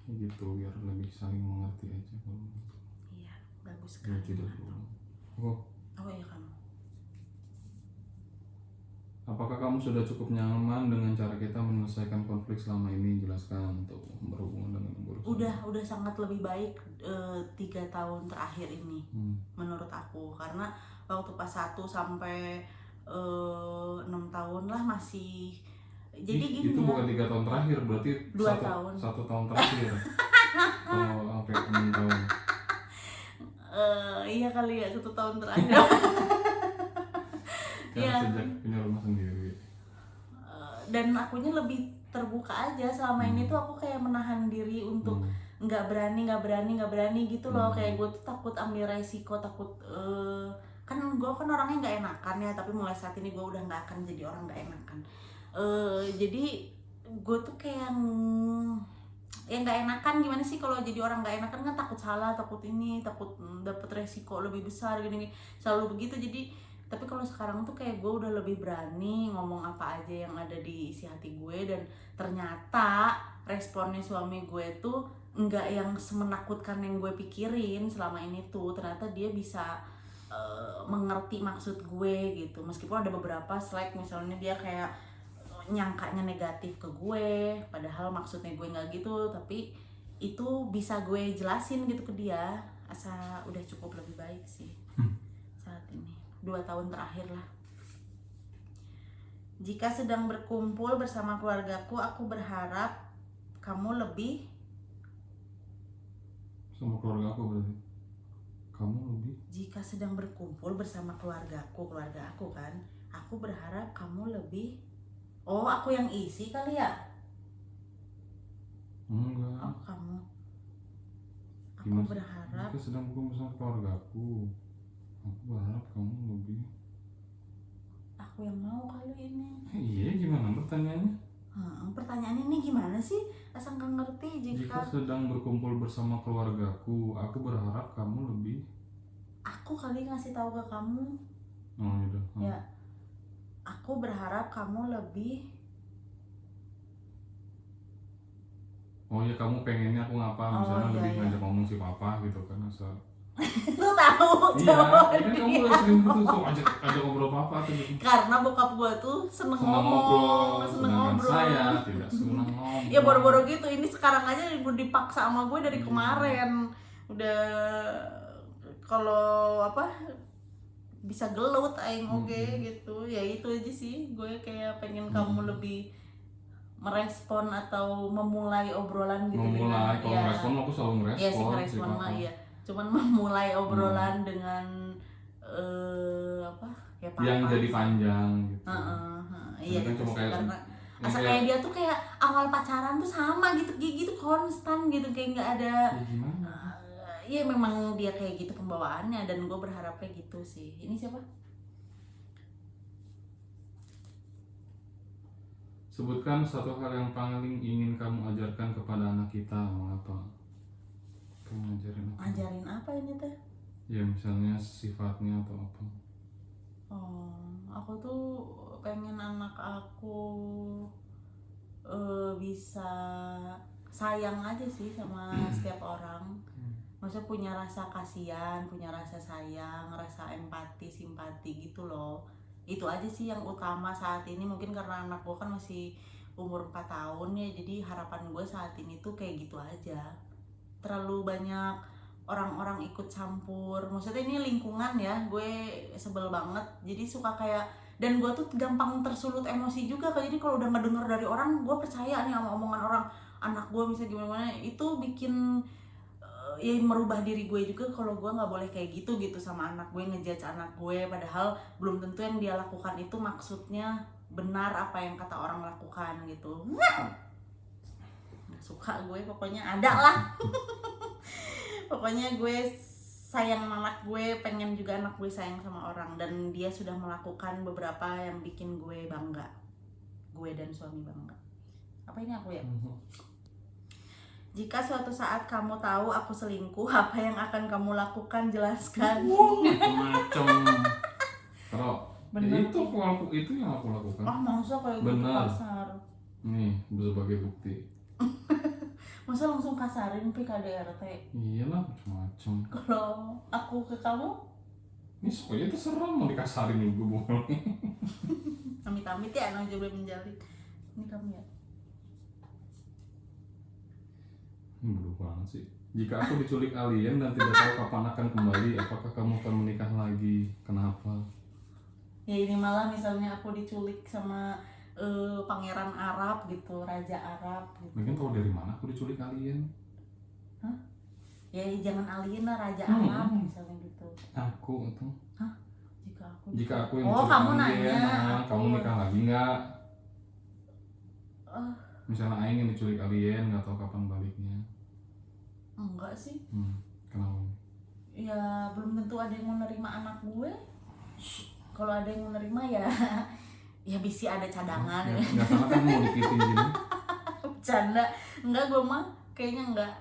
Gitu biar lebih saling mengerti aja kalau. Iya, bagus Ya, sekali. tidak berulang. Oh iya kamu. Apakah kamu sudah cukup nyaman dengan cara kita menyelesaikan konflik selama ini? Jelaskan untuk berhubungan dengan berusaha. Udah sangat lebih baik 3 tahun terakhir ini menurut aku, karena waktu pas 1 sampai 6 tahun lah masih jadi gini itu ya. Bukan 3 tahun terakhir, berarti 2 tahun. 1 tahun terakhir. Sampai 6 tahun. Iya kali ya, 1 tahun terakhir. Karena sejak punya rumah sendiri. Dan akunya lebih terbuka aja selama ini tuh, aku kayak menahan diri untuk nggak berani gitu loh. Kayak gue tuh takut ambil resiko, takut kan gue kan orangnya nggak enakan ya, tapi mulai saat ini gue udah nggak akan jadi orang nggak enakan. Jadi gue tuh kayak ya nggak enakan, gimana sih kalau jadi orang nggak enakan kan, takut salah, takut ini, takut dapet resiko lebih besar gini, selalu begitu. Jadi tapi kalau sekarang tuh kayak gue udah lebih berani ngomong apa aja yang ada di isi hati gue, dan ternyata responnya suami gue tuh nggak yang semenakutkan yang gue pikirin selama ini tuh. Ternyata dia bisa mengerti maksud gue gitu, meskipun ada beberapa slide misalnya dia kayak nyangkanya negatif ke gue, padahal maksudnya gue nggak gitu, tapi itu bisa gue jelasin gitu ke dia. Asa udah cukup lebih baik sih saat ini. 2 tahun terakhir lah. Jika sedang berkumpul bersama keluargaku, aku berharap kamu lebih Sama keluarga aku berarti. Kamu lebih. Jika sedang berkumpul bersama keluarga aku kan, aku berharap kamu lebih. Oh, aku yang isi kali ya? Enggak. Oh, kamu. Aku Gimana? berharap. Jika sedang berkumpul bersama keluarga aku berharap kamu lebih. Aku yang mau kali ini. Iya, gimana pertanyaannya? Pertanyaannya ini gimana sih? Asal nggak ngerti. Jika sedang berkumpul bersama keluargaku, aku berharap kamu lebih. Aku kali ngasih tahu ke kamu. Oh iya. Ya. Aku berharap kamu lebih. Oh ya, kamu pengennya aku ngapa? Misalnya lebih iya. ngajak ngomong si papa gitu kan, asal. Lu tahu Iya, jawabannya. kan kamu udah sering gitu tuh ajak ngobrol papa tuh gitu. Karena bokap gua tuh seneng ngomong, seneng sedangkan ngobrol. saya tidak seneng ngomong. Ya boro-boro gitu. Ini sekarang aja udah dipaksa sama gue dari kemarin. Udah kalau apa bisa gelut aing oke gitu. Ya itu aja sih. Gue kayak pengen kamu lebih merespon atau memulai obrolan gitu. Memulai, kalau ya, ngerespon aku selalu ngerespon. Iya sih ngerespon mah iya. Cuman memulai obrolan dengan apa? Ya papa. Yang jadi panjang gitu. Iya kan gitu cuma sih, kayak karena asal kayak dia tuh kayak awal pacaran tuh sama gitu konstan gitu, kayak nggak ada. Ya gimana? ya memang dia kayak gitu pembawaannya, dan gue berharapnya gitu sih. Ini siapa? Sebutkan satu hal yang paling ingin kamu ajarkan kepada anak kita. Mengapa? Kamu ngajarin apa? Ngajarin apa ini teh? Ya misalnya sifatnya atau apa. Oh, aku tuh pengen anak aku bisa sayang aja sih sama setiap orang. Maksudnya punya rasa kasihan, punya rasa sayang, rasa empati, simpati gitu loh. Itu aja sih yang utama saat ini. Mungkin karena anak gue kan masih umur 4 tahun ya, jadi harapan gue saat ini tuh kayak gitu aja. Terlalu banyak orang-orang ikut campur, maksudnya ini lingkungan ya, gue sebel banget. Jadi suka kayak, dan gue tuh gampang tersulut emosi juga. Jadi kalau udah ngedenger dari orang, gue percaya nih sama omongan orang. Anak gue bisa gimana, itu bikin ya merubah diri gue juga. Kalau gue nggak boleh kayak gitu sama anak gue, ngejudge anak gue, padahal belum tentu yang dia lakukan itu maksudnya benar apa yang kata orang lakukan gitu. Nggak suka gue, pokoknya ada lah. Pokoknya gue sayang sama anak gue, pengen juga anak gue sayang sama orang, dan dia sudah melakukan beberapa yang bikin gue bangga, gue dan suami bangga. Apa ini aku ya? Jika suatu saat kamu tahu aku selingkuh, apa yang akan kamu lakukan? Jelaskan. Macam-macam. Kalau Bener. itu yang aku lakukan. Ah, masa kayak gitu Benar. kasar? Nih sebagai bukti. Masa langsung kasarin PKDRT? Iyalah macam-macam. Kalau aku ke kamu, Ini soalnya terserah mau dikasarin juga boleh. amit-amit ya, anak juga belum menjalin. Ini kamu ya? Bodoh banget sih. Jika aku diculik alien dan tidak tahu kapan akan kembali, apakah kamu akan menikah lagi? Kenapa? Ya ini malah misalnya aku diculik sama pangeran Arab gitu, raja Arab gitu. Mungkin tahu dari mana aku diculik alien? Ya jangan alien lah, raja Arab misalnya gitu. Aku itu. Jika aku yang oh, diculik kamu alien, nanya, kamu nikah lagi nggak? Ah. Misalnya Aing yang diculik alien, nggak tahu kapan baliknya. Enggak sih. Kenapa? Ya belum tentu ada yang mau nerima anak gue. Kalau ada yang mau nerima ya ya bisa ada cadangan. Nggak salah kan mau dikitin gini. Bercanda. Enggak, gue mah kayaknya enggak.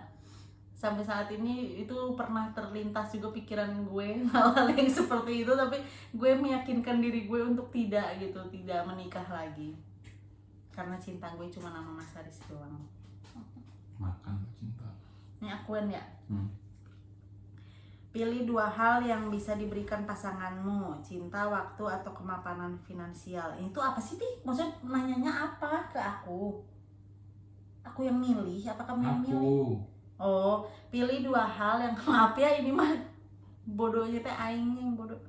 Sampai saat ini itu pernah terlintas juga pikiran gue hal-hal yang seperti itu, tapi gue meyakinkan diri gue untuk tidak gitu, tidak menikah lagi. Karena cinta gue cuma sama Mas Haris doang. Makan cinta. Ini akuan ya. Pilih 2 hal yang bisa diberikan pasanganmu, cinta, waktu, atau kemapanan finansial. Itu apa sih, Pi? Maksudnya nanyanya apa ke aku? Aku yang milih, apa kamu yang milih? Oh, pilih 2 hal yang, maaf ya ini mah bodohnya teh aing yang bodoh.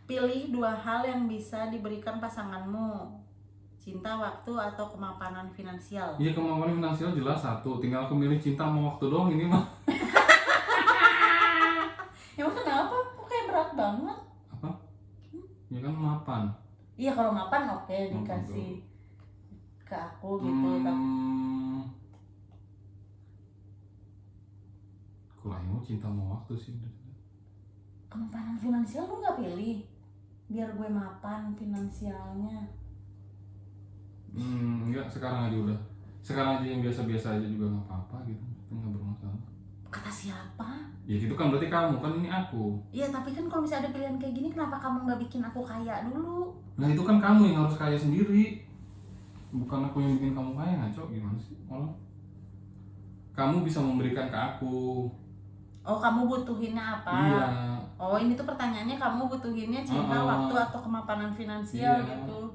Pilih 2 hal yang bisa diberikan pasanganmu, cinta, waktu, atau kemapanan finansial. Iya, kemapanan finansial jelas satu. Tinggal aku milih cinta sama waktu doang ini mah. Emang kenapa? Kok kayak berat banget? Apa? Ya kan mapan. Iya, kalau mapan oke, dikasih ke aku gitu. Kalau yang mau cinta mau waktu sih. Kemapanan finansial lu nggak pilih? Biar gue mapan finansialnya. Enggak, sekarang aja udah. Sekarang aja yang biasa-biasa aja juga nggak apa-apa gitu. Itu nggak bermasalah. Kata siapa? Ya gitu kan, berarti kamu, kan ini aku. Iya, tapi kan kalau misalnya ada pilihan kayak gini, kenapa kamu nggak bikin aku kaya dulu? Nah itu kan kamu yang harus kaya sendiri, bukan aku yang bikin kamu kaya. Ngaco gimana sih? Kamu bisa memberikan ke aku. Oh, kamu butuhinnya apa? Iya. Oh, ini tuh pertanyaannya, kamu butuhinnya cinta, waktu, atau kemapanan finansial gitu.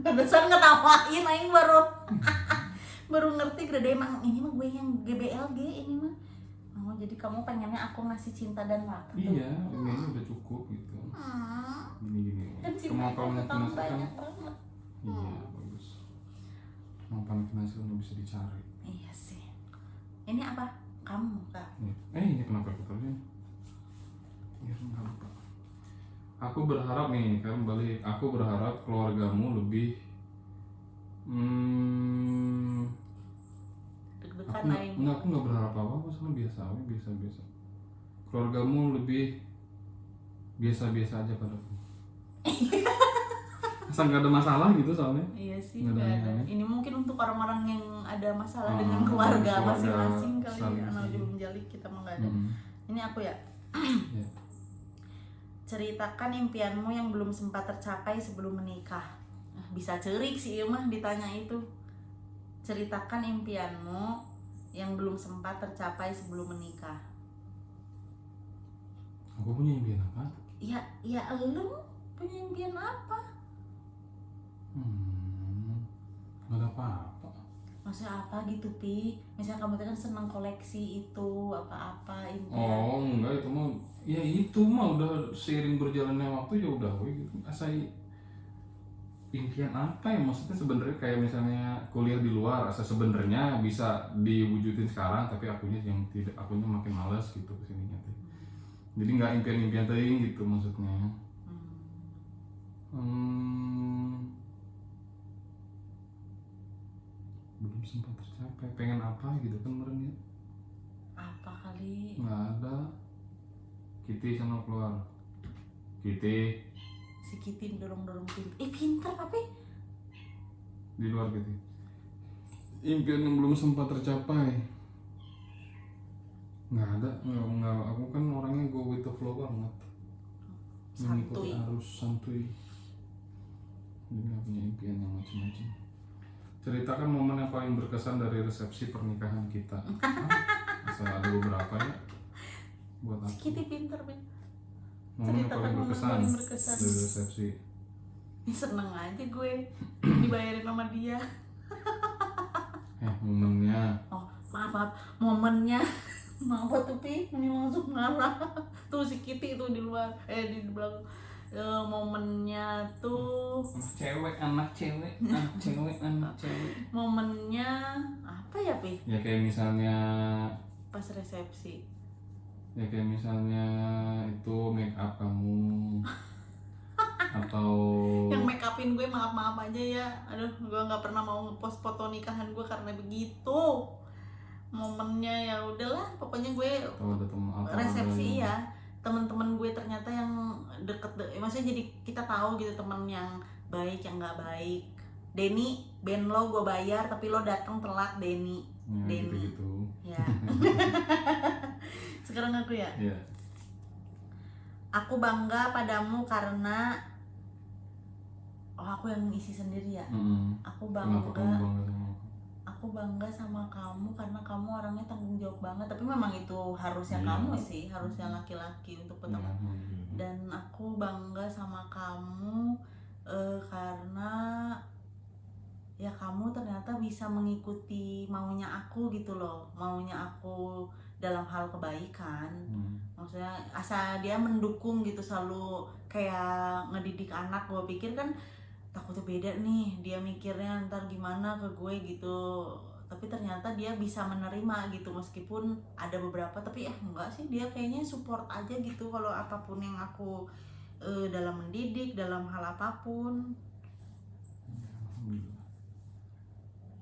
Pantesan ngetawain, aing baru ngerti gede emang ini mah gue yang GBLG ini mah. Oh, jadi kamu pengennya aku ngasih cinta dan waktu? Iya, ini udah cukup gitu. Gini. Kan cinta kamu banyak banget. Iya, bagus. Kemapanan finansial nggak bisa dicari. Iya sih. Ini apa? Kamu, Kak? Ini kenapa aku taruhnya? Biar nggak lupa. Aku berharap nih, kan balik. Aku berharap keluargamu lebih Deg-degan aing. aku nggak berharap apa-apa, soalnya biasa. keluargamu lebih biasa-biasa aja padaku. Asal nggak ada masalah gitu soalnya. Iya sih, Nggak ada nggak ada. aneh-aneh. Ini mungkin untuk orang-orang yang ada masalah Ah, dengan keluarga keluarga masing-masing kali ya. saling- Anak belum jalik kita mah nggak ada. Mm-mm. Ini aku ya. Ya. Ceritakan impianmu yang belum sempat tercapai sebelum menikah. Nah, bisa cerik sih ieu mah ditanya itu. Ceritakan impianmu yang belum sempat tercapai sebelum menikah. Aku punya impian apa? Ya lu punya impian apa? Nggak ada apa-apa. Maksudnya apa gitu Pi? Misalnya kamu tuh kan senang koleksi itu apa-apa impian. Oh enggak, itu mah ya itu mah udah seiring berjalannya waktu ya udah we gitu. Asa impian apa ya, maksudnya sebenarnya kayak misalnya kuliah di luar, asa sebenarnya bisa diwujudin sekarang tapi akunya yang tidak, akunya makin malas gitu kesininya teh. Jadi nggak impian-impian teuing gitu maksudnya. Belum sempat tercapai, pengen apa gitu kan kemarin ya? Apa kali? Nggak ada. Kitty sama keluar. Kitty Si Kitty dorong-dorong pinter. Pinter Papi. di luar Kitty. Impian yang belum sempat tercapai. Nggak ada, nggak. Aku kan orangnya go with the flow banget. Mengikuti Santuy. arus santuy. Jadi nggak punya impian yang macam-macam. Ceritakan momen yang paling berkesan dari resepsi pernikahan kita. Asal ada beberapa ya. Buat Si aku. Kitty pinter Pi. Momen yang ceritakan paling momen berkesan paling berkesan. dari resepsi. Seneng aja gue dibayarin sama dia. Momennya. Oh maaf momennya. Maaf tuh Pi, ini langsung marah. Tuh si Kitty tuh di luar, di belakang. Momennya tuh, Anak cewek, anak cewek. momennya apa ya Pi? Ya kayak misalnya, Pas resepsi. ya kayak misalnya itu make up kamu atau Yang make upin gue maaf aja ya. Aduh, gue nggak pernah mau ngepost foto nikahan gue karena begitu. Momennya ya udahlah, pokoknya gue atau ada teman atau resepsi ada ya. Teman-teman gue ternyata yang maksudnya jadi kita tahu gitu teman yang baik yang nggak baik. Denny, band lo gue bayar tapi lo datang telat Denny. ya, Denny. gitu. Ya. Sekarang aku ya. Ya. Aku bangga padamu karena aku yang isi sendiri ya. Aku Kenapa kamu bangga. bangga sama aku? Aku bangga sama kamu karena kamu orangnya tanggung jawab banget. Tapi memang itu harusnya Iya. kamu sih, harusnya laki-laki untuk pertama. Ya, Dan aku bangga sama kamu karena ya kamu ternyata bisa mengikuti maunya aku gitu loh, maunya aku dalam hal kebaikan. Maksudnya asa dia mendukung gitu, selalu kayak ngedidik anak. Gue pikir kan takutnya beda nih, dia mikirnya ntar gimana ke gue gitu, tapi ternyata dia bisa menerima gitu meskipun ada beberapa, tapi enggak sih, dia kayaknya support aja gitu kalau apapun yang aku dalam mendidik, dalam hal apapun. Alhamdulillah.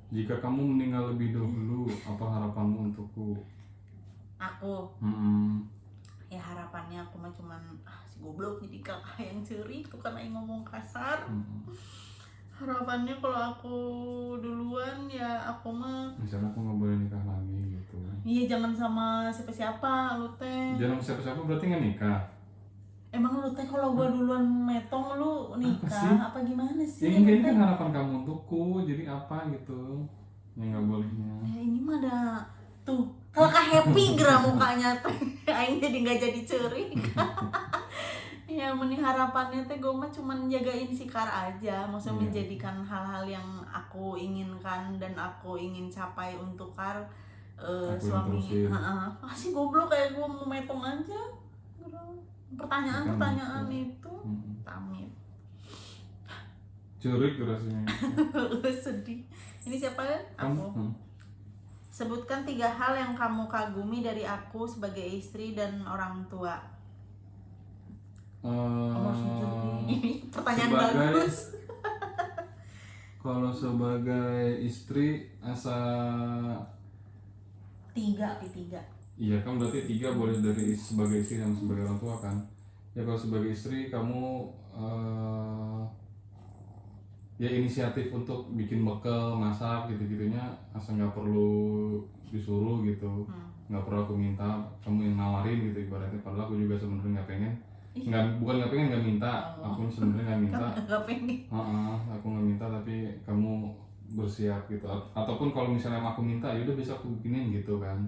Jika kamu meninggal lebih dahulu, apa harapanmu untukku? Aku ya harapannya aku mah cuman si goblok jadi kakak yang cerik tuh karena yang ngomong kasar. Harapannya kalau aku duluan ya aku mah Misalnya aku nggak boleh nikah lagi gitu. iya jangan sama siapa-siapa lu teh. Jangan siapa-siapa berarti nggak nikah. Emang lu teh kalau gua duluan metong lu sih? nikah apa gimana sih? Ya enggak, ini Lu kan teh? harapan kamu untukku, jadi apa gitu yang nggak bolehnya. Ya ini mah ada tuh kalau happy gerak mukanya teh aing jadi nggak jadi cerik. Ya meni harapannya teh gue mah cuman jagain si Kar aja, maksudnya Iya. menjadikan hal-hal yang aku inginkan dan aku ingin capai untuk Kar. Aku yang Suami terusin. si goblok kayak gue mau metong aja pertanyaan-pertanyaan itu tamit. Cerik rasanya. Sedih. Ini siapa ya? Kamu? Aku. Sebutkan 3 hal yang kamu kagumi dari aku sebagai istri dan orang tua. Kamu harus jujur nih. Ini pertanyaan sebagai- bagus. Kalau sebagai istri asa 3 di 3. Iya kan berarti 3 boleh dari sebagai istri dan sebagai orang tua kan. Ya kalau sebagai istri kamu ya inisiatif untuk bikin bekal, masak gitu-gitunya asal nggak perlu disuruh gitu. Nggak perlu aku minta, kamu yang nawarin gitu ibaratnya. Padahal aku juga sebenarnya nggak pengen. Bukan nggak pengen, nggak minta. Aku sebenarnya nggak minta. Gak pengen. Aku nggak minta tapi kamu bersiap gitu. Ataupun kalau misalnya aku minta ya udah bisa aku bikinin gitu kan.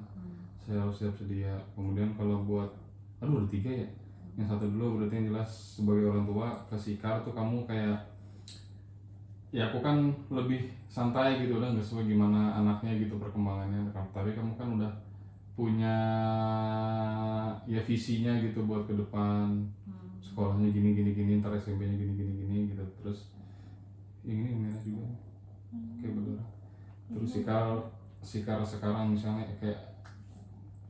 Saya harus siap sedia. Kemudian kalau buat ada 3 ya. Yang satu dulu berarti yang jelas sebagai orang tua ke Sikar tuh kamu kayak ya aku kan lebih santai gitu, udah nggak sesuai gimana anaknya gitu perkembangannya. Tapi kamu kan udah punya ya visinya gitu buat ke depan. Sekolahnya gini gini gini, ntar SMP-nya gini gini gini gitu. Terus ini merah juga kayak berdarah. Terus Sikar sekarang misalnya kayak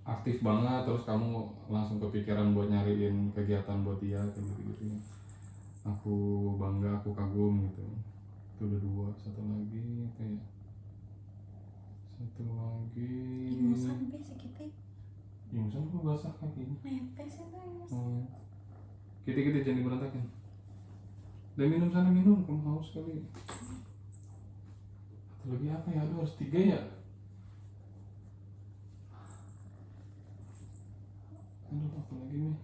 aktif banget, terus kamu langsung kepikiran buat nyariin kegiatan buat dia kayak gitu-gitu. Aku bangga, aku kagum gitu. Itu udah 2, satu lagi kayak satu lagi Imusan be kita. Imusan kok basah kakinya. Nepes itu imusan. Kita jangan berantakan. Dan minum sana minum, kamu haus kali. Satu lagi apa ya? Aduh harus 3 ya. Aduh apa lagi nih?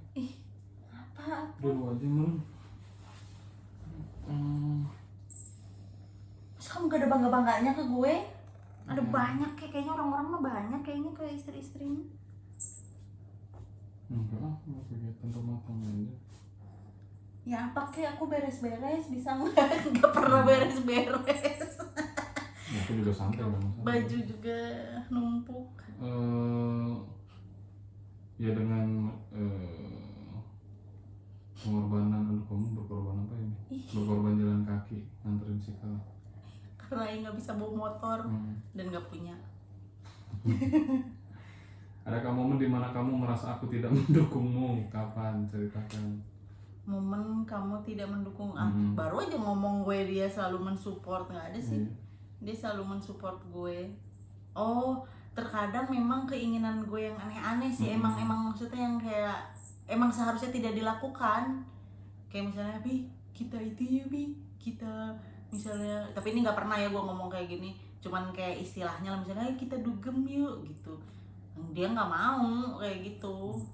Apa? Dulu aja men. Terus kamu gak ada bangga-bangganya ke gue? Ada banyak kayaknya orang-orang mah banyak kayaknya ke istri-istrinya. Enggak, mau kegiatan rumah tangga aja. Ya apa kayak aku beres-beres bisa nggak? Nggak pernah beres-beres. Ya, aku juga santai nggak masalah. Baju juga numpuk. Ya dengan pengorbanan. Aduh kamu berkorban apa ini? Berkorban jalan kaki nganterin Sikal. Karena nggak bisa bawa motor dan nggak punya. Adakah momen dimana kamu merasa aku tidak mendukungmu? Kapan? Ceritakan. Momen kamu tidak mendukung aku. Baru aja ngomong gue dia selalu mensupport, nggak ada sih. Dia selalu mensupport gue. Oh, terkadang memang keinginan gue yang aneh-aneh sih. Emang maksudnya yang kayak emang seharusnya tidak dilakukan. Kayak misalnya, Bi, kita itu ya Bi, kita misalnya. Tapi ini nggak pernah ya gue ngomong kayak gini. Cuman kayak istilahnya lah misalnya, kita dugem yuk gitu. Dia nggak mau kayak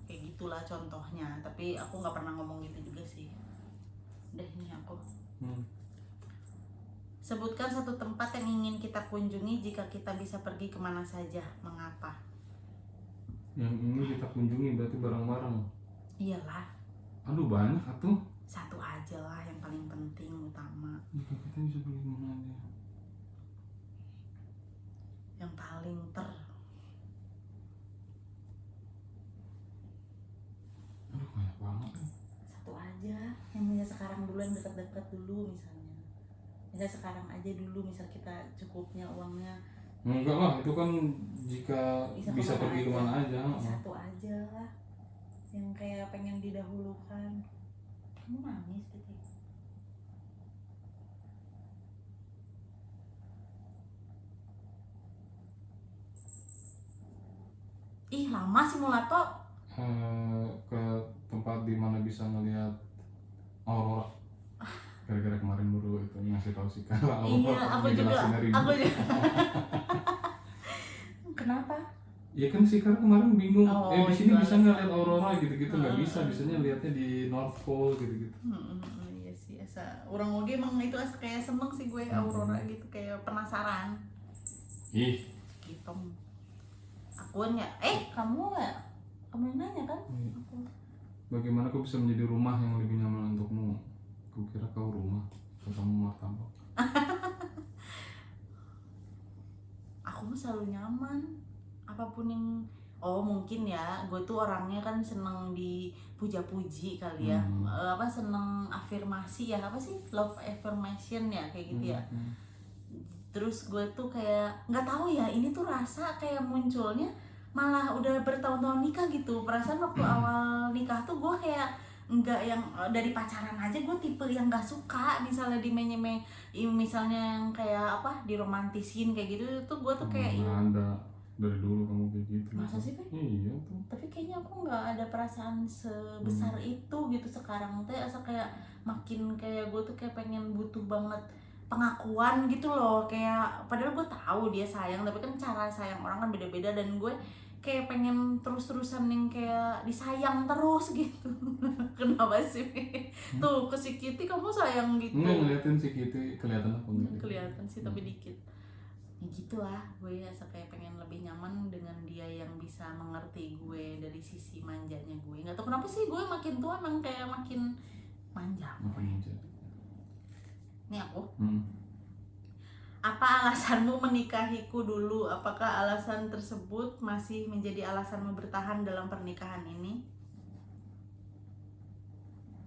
gitulah contohnya. Tapi aku nggak pernah ngomong gitu juga sih. Udah ini aku. Sebutkan satu tempat yang ingin kita kunjungi jika kita bisa pergi kemana saja. Mengapa? Yang ingin kita kunjungi berarti bareng-bareng. Iyalah. Aduh banyak atuh. Satu aja lah yang paling penting utama. Jika kita bisa pergi kemana aja. Yang paling Aduh banyak banget. Satu aja. Yang misalnya sekarang dulu, yang dekat-dekat dulu misalnya. Misalnya sekarang aja dulu, misal kita cukupnya uangnya. Enggak lah, itu kan jika bisa pergi kemana aja. Satu aja lah. Yang kayak pengen didahulukan. Kamu nangis gitu. Ih lama sih Mulato. Ke tempat di mana bisa ngelihat aurora. Gara-gara kemarin baru itu ngasih tahu sih kalau iya, aku juga. Kenapa? Ya kan sih karena kemarin bingung. Di sini bisa ngeliat aurora gitu-gitu nggak bisa. Biasanya lihatnya di North Pole gitu-gitu. Iya sih, orang oge emang itu kayak seneng sih gue aurora gitu, kayak penasaran. Ih. Gitu. Aku nggak. Kamu nggak? Kamu yang nanya kan? Aku. Bagaimana kau bisa menjadi rumah yang lebih nyaman untukmu? Kukira kau rumah, kamu martabak. Aku mah selalu nyaman. Apapun yang mungkin ya, gue tuh orangnya kan seneng dipuja-puji kali ya. Seneng afirmasi ya, apa sih? Love affirmation ya, kayak gitu ya. Terus gue tuh kayak nggak tahu ya, ini tuh rasa kayak munculnya malah udah bertahun-tahun nikah gitu. Perasaan waktu awal nikah tuh gue kayak nggak yang dari pacaran aja gue tipe yang nggak suka misalnya misalnya yang kayak apa diromantisin kayak gitu tuh gue tuh kayak ada dari dulu kamu kayak gitu. Masa sih, Pe? Iya tuh. Tapi kayaknya aku nggak ada perasaan sebesar itu gitu sekarang teh, asa kayak makin kayak gue tuh kayak pengen butuh banget pengakuan gitu loh, kayak padahal gue tahu dia sayang tapi kan cara sayang orang kan beda-beda, dan gue kayak pengen terus-terusan yang kayak disayang terus gitu. Kenapa sih? Tuh ke si Kitty kamu sayang gitu. Enggak ngeliatin si Kitty, kelihatan apa enggak? Kelihatan sih tapi dikit. Ya gitulah, gue asa kayak pengen lebih nyaman dengan dia yang bisa mengerti gue dari sisi manjanya gue. Nggak tahu kenapa sih gue makin tua emang kayak makin manja. Makin jadi. Ini aku. Apa alasanmu menikahiku dulu? Apakah alasan tersebut masih menjadi alasanmu bertahan dalam pernikahan ini?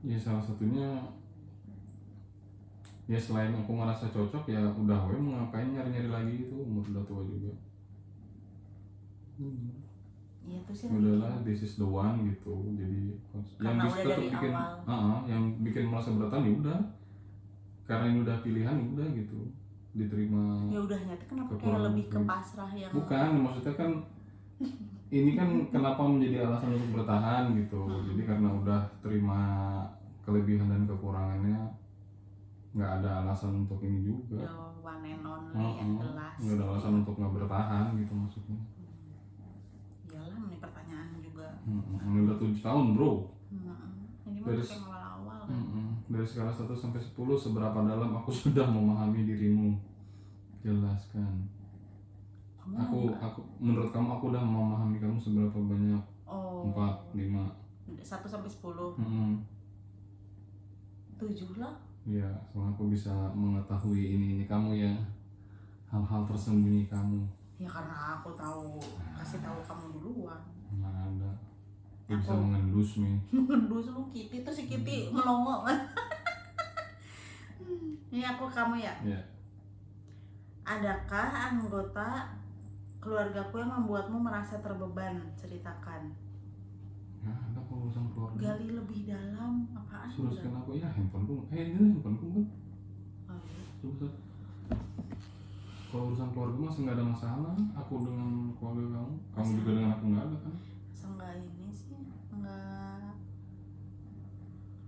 Ya salah satunya ya selain aku ngerasa cocok ya udah gue mau ngapain nyari-nyari lagi gitu, umur udah tua juga. Iya tuh sih. Udahlah, this is the one gitu. Jadi yang Karena bisa udah tetap dari bikin awal. yang bikin merasa bertahan ya udah. Karena ini udah pilihan ya udah gitu. Diterima. Ya udah nyata kenapa kayak kekurangan lebih ke gue. pasrah yang Bukan, maksudnya kan ini kan kenapa menjadi alasan untuk bertahan gitu. Jadi karena udah terima kelebihan dan kekurangannya, nggak ada alasan untuk ini juga. the one and only yang jelas. Nggak ada alasan untuk nggak bertahan gitu maksudnya. Iyalah, ini pertanyaan juga. Ini udah 7 tahun bro. Ini mah Dari yang awal-awal. Dari skala 1 sampai 10 seberapa dalam aku sudah memahami dirimu? Jelaskan. Kamu Aku menurut kamu aku udah memahami kamu seberapa banyak? 4, 5. 1 sampai 10. 7 lah. Ya, soalnya aku bisa mengetahui ini kamu ya, hal-hal tersembunyi kamu. Ya karena aku kasih tahu kamu duluan. Nggak ada. Aku bisa mengendus nih. Mengendus lu Kitty tuh, si Kitty melongo kan. Ini kamu ya. Ya. Adakah anggota keluargaku yang membuatmu merasa terbeban? Ceritakan. Nggak ada kalau urusan keluarga. Gali lebih dalam. Apaan? Teruskan aku ya handphoneku. Ini handphoneku kan. Oh, iya. Coba. Kalau urusan keluarga masih nggak ada masalah. Aku dengan keluarga kamu, kamu juga dengan aku nggak ada kan? Masa nggak ini sih,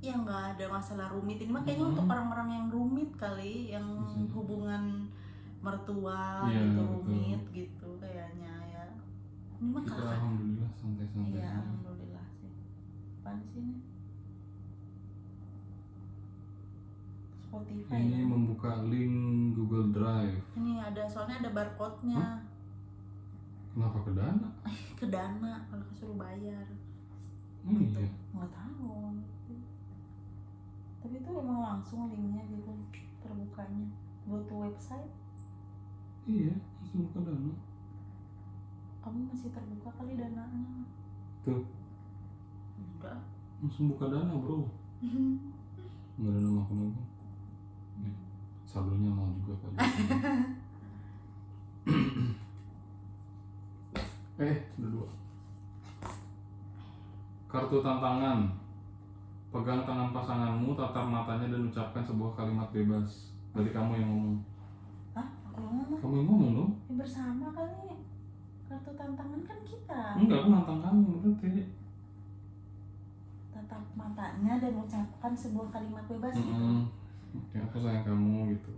nggak ada masalah rumit. Ini mah kayaknya untuk orang-orang yang rumit kali, yang hubungan mertua Iya, gitu, betul. rumit gitu kayaknya ya. Ini mah Kita kakak. alhamdulillah santai-santai. Iya, aja. alhamdulillah sih. Apaan sih ini? Spotify. Ini ya? membuka link Google Drive. Ini ada, soalnya ada barcode-nya. Kenapa ke Dana? Ke Dana kalau kesuruh bayar. Iya. Nggak tahu. Tapi itu emang langsung linknya gitu terbukanya. Go to website. Iya, langsung buka Dana. Kamu masih terbuka kali Dananya. Tuh, Enggak. langsung buka Dana bro. Nggak ada nama akun apa. Saldonya mau juga kok. Udah 2. Kartu tantangan. Pegang tangan pasanganmu, tatap matanya dan ucapkan sebuah kalimat bebas. Dari kamu yang ngomong. Hah? Aku ngomong? Kamu yang ngomong dong? Ya bersama kali. Kartu tantangan kan kita. Enggak, aku nantang kamu berarti. Tatap matanya dan ucapkan sebuah kalimat bebas gitu. Oke, aku sayang kamu gitu.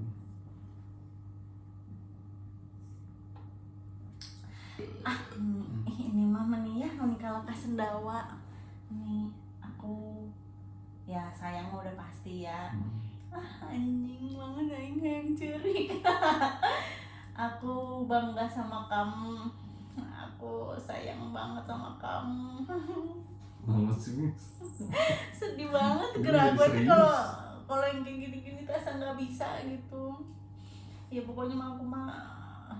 Ini mama nih ya, menikah lekas sendawa. Nih aku ya sayang udah pasti ya. Anjing banget aing yang curi. Aku bangga sama kamu. Aku sayang banget sama kamu. Mama sih. Sedih banget Ini gerak gue jadi tuh kalau yang kayak gini-gini tuh asa nggak bisa gitu. Ya pokoknya mah aku mah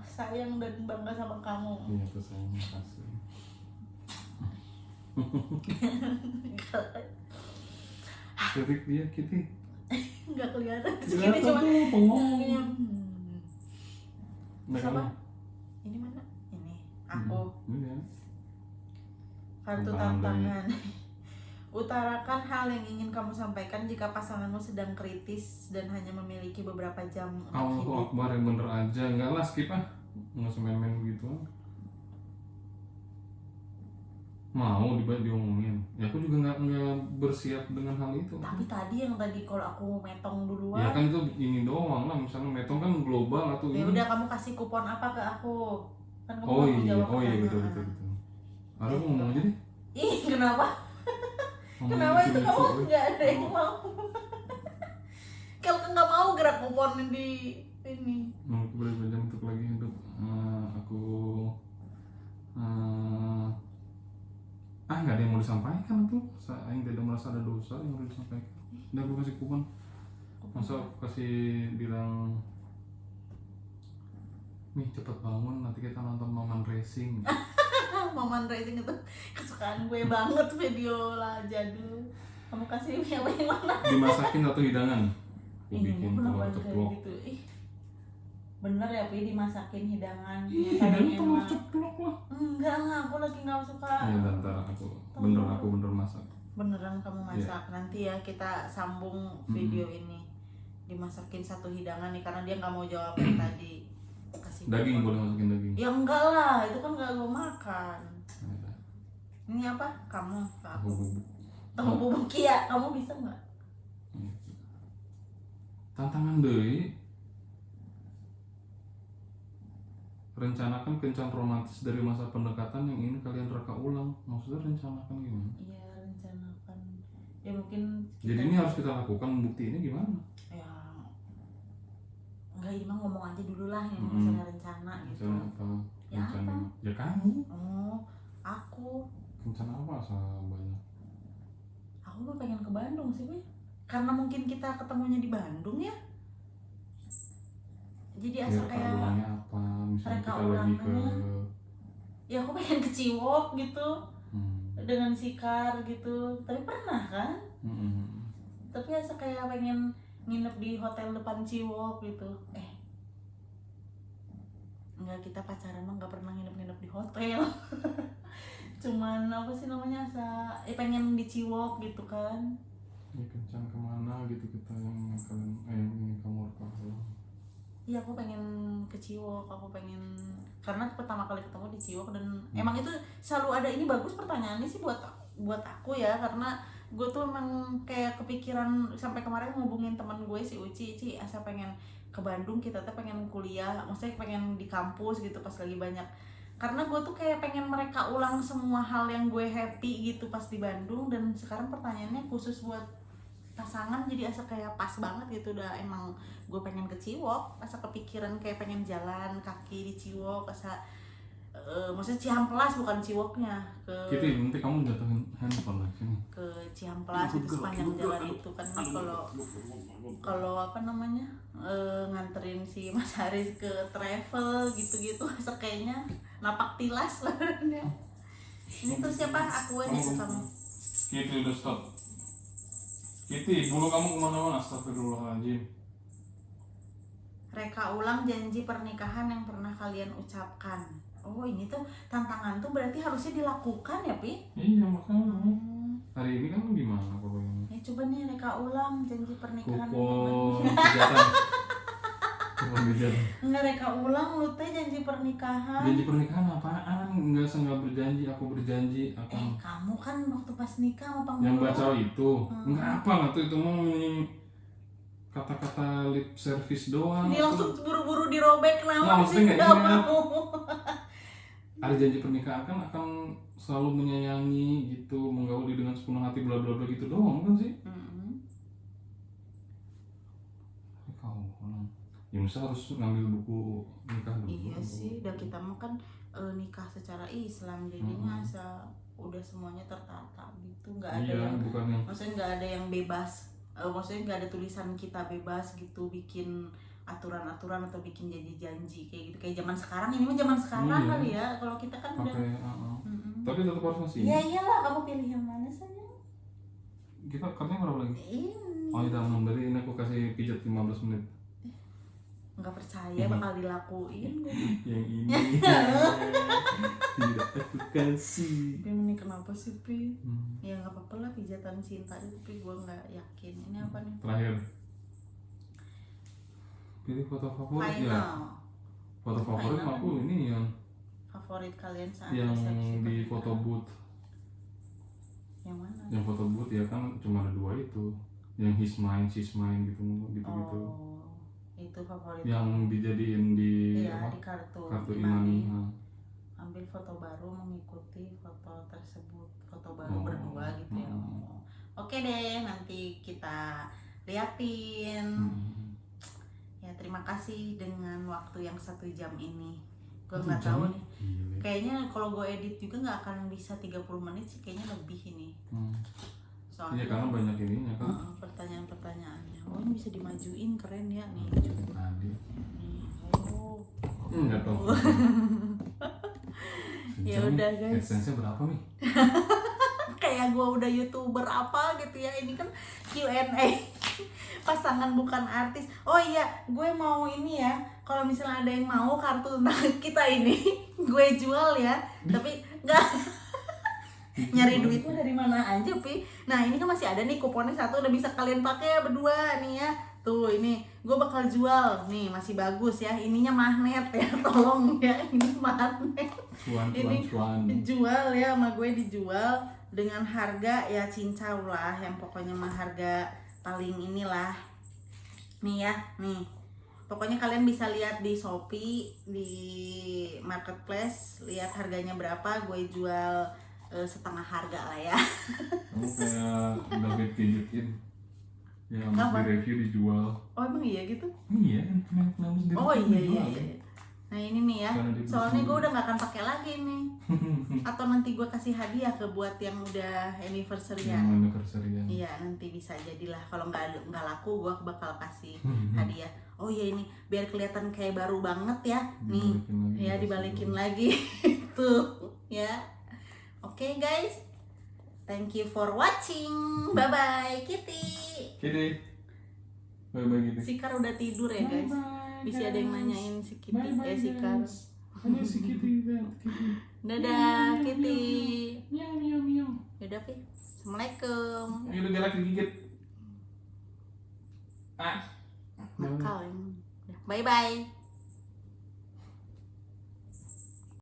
sayang dan bangga sama kamu. Iya, aku sayang, makasih. Ketik dia Kitty. Nggak kelihatan. Kelihatan Segini cuma tuh pengong. Nah, Siapa? kamu. Ini mana? Ini aku. Iya. Kartu tantangan. Utarakan hal yang ingin kamu sampaikan jika pasanganmu sedang kritis dan hanya memiliki beberapa jam untuk Allahu hidup. Akbar, yang bener aja. Enggak lah, skip ah. Nggak usah main-main begitu. mau diomongin. Ya aku juga nggak bersiap dengan hal itu. Tapi tadi kalau aku metong duluan. Ya kan itu ini doang lah, misalnya metong kan global atau Ya ini. udah, kamu kasih kupon apa ke aku? Kan kamu Oh mau iya, jawab oh iya betul pertanyaan. betul betul. Ada aku ngomong aja deh. Ih, kenapa? Ngomong Kenapa itu lucu-lucu, kamu eh. nggak ada yang Oh. mau? Kalau nggak mau gerak kupon di ini. Mau aku boleh pinjam untuk lagi untuk aku nggak ada yang mau disampaikan tuh. Saya yang tidak merasa ada dosa yang harus disampaikan. Udah aku kasih kupon. Masa aku kasih bilang, nih cepet bangun nanti kita nonton Maman Racing. Maman Racing itu kesukaan gue banget, video lah jadul. Kamu kasih yang mana? Dimasakin satu hidangan. Aku Ini bikin kenapa telur kayak ceplok. gitu? Ih, bener ya Pi, dimasakin hidangan. Ih, Paling hidangan telur enak. ceplok lah. Enggak lah, aku lagi nggak suka. Ya bentar aku bener masak. Beneran kamu masak. Nanti ya kita sambung video ini. Dimasakin satu hidangan nih, karena dia nggak mau jawab yang tadi. Kasih Daging kupon. boleh masukin daging. Ya enggak lah, itu kan nggak gue makan. Nah, Ini apa? Kamu ke aku aku. bubuk. Tahu bubuk ya, kamu bisa nggak? Tantangan deui. Rencanakan kencan romantis dari masa pendekatan yang ingin kalian reka ulang. Maksudnya rencanakan gimana? Iya, rencanakan. Ya mungkin Jadi ini harus kita lakukan, bukti ini gimana? ya enggak, ini mah ngomong aja dulu lah yang Mm-mm. misalnya rencana gitu. Rencana apa? Ya Rencana apa? ya kamu. Oh, aku Rencana apa asal banyak? mah pengen ke Bandung sih, Be. Karena mungkin kita ketemunya di Bandung ya. Jadi Ya asal reka kayak ulangnya apa? Misalnya reka kita lagi ke ulangnya. Ya aku pengen ke Ciwok gitu hmm. dengan Sikar gitu. Tapi pernah kan? Mm-mm. Tapi asal kayak pengen nginep di hotel depan Ciwok gitu. Enggak, kita pacaran mah nggak pernah nginep-nginep di hotel. Cuman apa sih namanya, pengen di Ciwok gitu kan. Ya kencan kemana gitu kita yang kalian yang ini kamu reka ulang. Iya, aku pengen ke Ciwok, karena pertama kali ketemu di Ciwok dan emang itu selalu ada. Ini bagus pertanyaannya sih buat aku ya, karena gue tuh emang kayak kepikiran sampai kemarin ngubungin teman gue si Uci asa pengen ke Bandung, kita tuh pengen kuliah, maksudnya pengen di kampus gitu pas lagi banyak, karena gue tuh kayak pengen mereka ulang semua hal yang gue happy gitu pas di Bandung. Dan sekarang pertanyaannya khusus buat pasangan, jadi asa kayak pas banget gitu. Udah emang gue pengen ke Ciwok, asa kepikiran kayak pengen jalan kaki di Ciwok, asa maksudnya Cihamplas bukan Ciwoknya, Gitu ya, nanti kamu jatuhin handphone lah sini. ke Cihamplas itu sepanjang jalan itu kan. Kalau apa namanya, nganterin si Mas Haris ke travel gitu-gitu, asa kayaknya napak tilas lah. Ini terus siapa? Aku aja ke kamu. Gitu udah stop. Gitu, bulu kamu kemana-mana, astagfirullahaladzim. Reka ulang janji pernikahan yang pernah kalian ucapkan. Oh, ini tuh tantangan tuh berarti harusnya dilakukan ya, Pi? Iya makanya. Hari ini kan gimana pokoknya? Ya coba nih reka ulang janji pernikahan yang Kupon pernah. pijatan. Kupon pijatan. Nggak reka ulang lu teh janji pernikahan. Janji pernikahan apaan? Enggak berjanji, aku berjanji akan Kamu kan waktu pas nikah sama Bang yang Bulu. baca itu. Enggak apa lah tuh, itu mau kata-kata lip service doang. Ini langsung buru-buru dirobek Nah, nama maksudnya sih, nggak nggak ingat. mau. Ada janji pernikahan kan akan selalu menyayangi gitu, menggauli dengan sepenuh hati bla bla bla gitu doang kan sih? Kau ya masa harus ngambil buku nikah dulu. Iya sih, udah kita mah kan nikah secara Islam, jadinya udah semuanya tertata gitu, nggak ada Iya, yang bukan yang maksudnya nggak ada yang bebas, maksudnya nggak ada tulisan kita bebas gitu bikin aturan-aturan atau bikin janji kayak gitu kayak zaman sekarang. Ini mah zaman sekarang Iya. kali ya, kalau kita kan udah pakai tapi tetap harus masih. ya iyalah, kamu pilih yang mana saja. Kita kartunya berapa lagi? Ini Oh iya, dalam dari ini aku kasih pijat 15 menit. nggak percaya bakal dilakuin gue. Yang ini tidak aku kasih. Tapi ini kenapa sih, Pi? Ya nggak apa-apa lah, pijatan cinta itu, tapi gue nggak yakin. Ini apa nih? Terakhir. Pilih foto favorit ya. Final. Foto favorit Final. aku ini yang Favorit kalian saat yang resepsi di pernikahan. foto booth. Yang mana? Yang foto booth ya kan cuma ada 2 itu. Yang his mine, she's mine gitu-gitu. Oh, itu favorit. Yang dijadiin di iya, apa? di kartu Imani. Ambil foto baru mengikuti foto tersebut, foto baru berdua gitu ya. Oke deh, nanti kita liatin. Ya terima kasih dengan waktu yang 1 jam ini. Gue nggak tahu nih. Kayaknya kalau gue edit juga nggak akan bisa 30 menit sih, kayaknya lebih ini. Iya karena banyak ininya kan. Pertanyaan-pertanyaannya. Oh ini bisa dimajuin, keren ya nih. Tadi. Oh. Enggak tahu. Ya udah guys. AdSense-nya berapa nih? Kayak gue udah YouTuber apa gitu ya. Ini kan Q&A. Pasangan bukan artis. Oh iya, gue mau ini ya. Kalau misalnya ada yang mau kartu tentang kita ini, gue jual ya. Tapi nggak nyari duitnya dari mana aja, Pi. Nah ini kan masih ada nih kuponnya 1, udah bisa kalian pakai ya berdua nih ya. Tuh ini gue bakal jual nih, masih bagus ya, ininya magnet ya, tolong ya, ini magnet. Ini jual ya, sama gue dijual dengan harga ya cincau lah, yang pokoknya mah harga paling inilah nih ya, nih pokoknya kalian bisa lihat di Shopee, di marketplace, lihat harganya berapa, gue jual setengah harga lah ya. Kamu kayak David Pijutin yang Apa? di review dijual. Oh emang iya gitu? Iya, yang di Oh review iya. dijual. Nah ini nih ya, soalnya gue udah gak akan pakai lagi nih. Atau nanti gue kasih hadiah ke buat yang udah anniversary-an. Yang anniversary-an. Iya nanti bisa jadilah, kalau nggak laku gue bakal kasih hadiah. Oh iya ini biar kelihatan kayak baru banget ya, nih ya dibalikin lagi tuh ya. Oke guys, thank you for watching, bye bye Kitty. Bye bye Kitty. Sikar udah tidur ya guys. Bisa ada yang nanyain si Kitty, Sikar. Hanya si Kitty. Dadah Kitty. Miau. Yaudah Pi, Assalamualaikum. Ayo udah galak digigit. Nakal emang. Bye bye.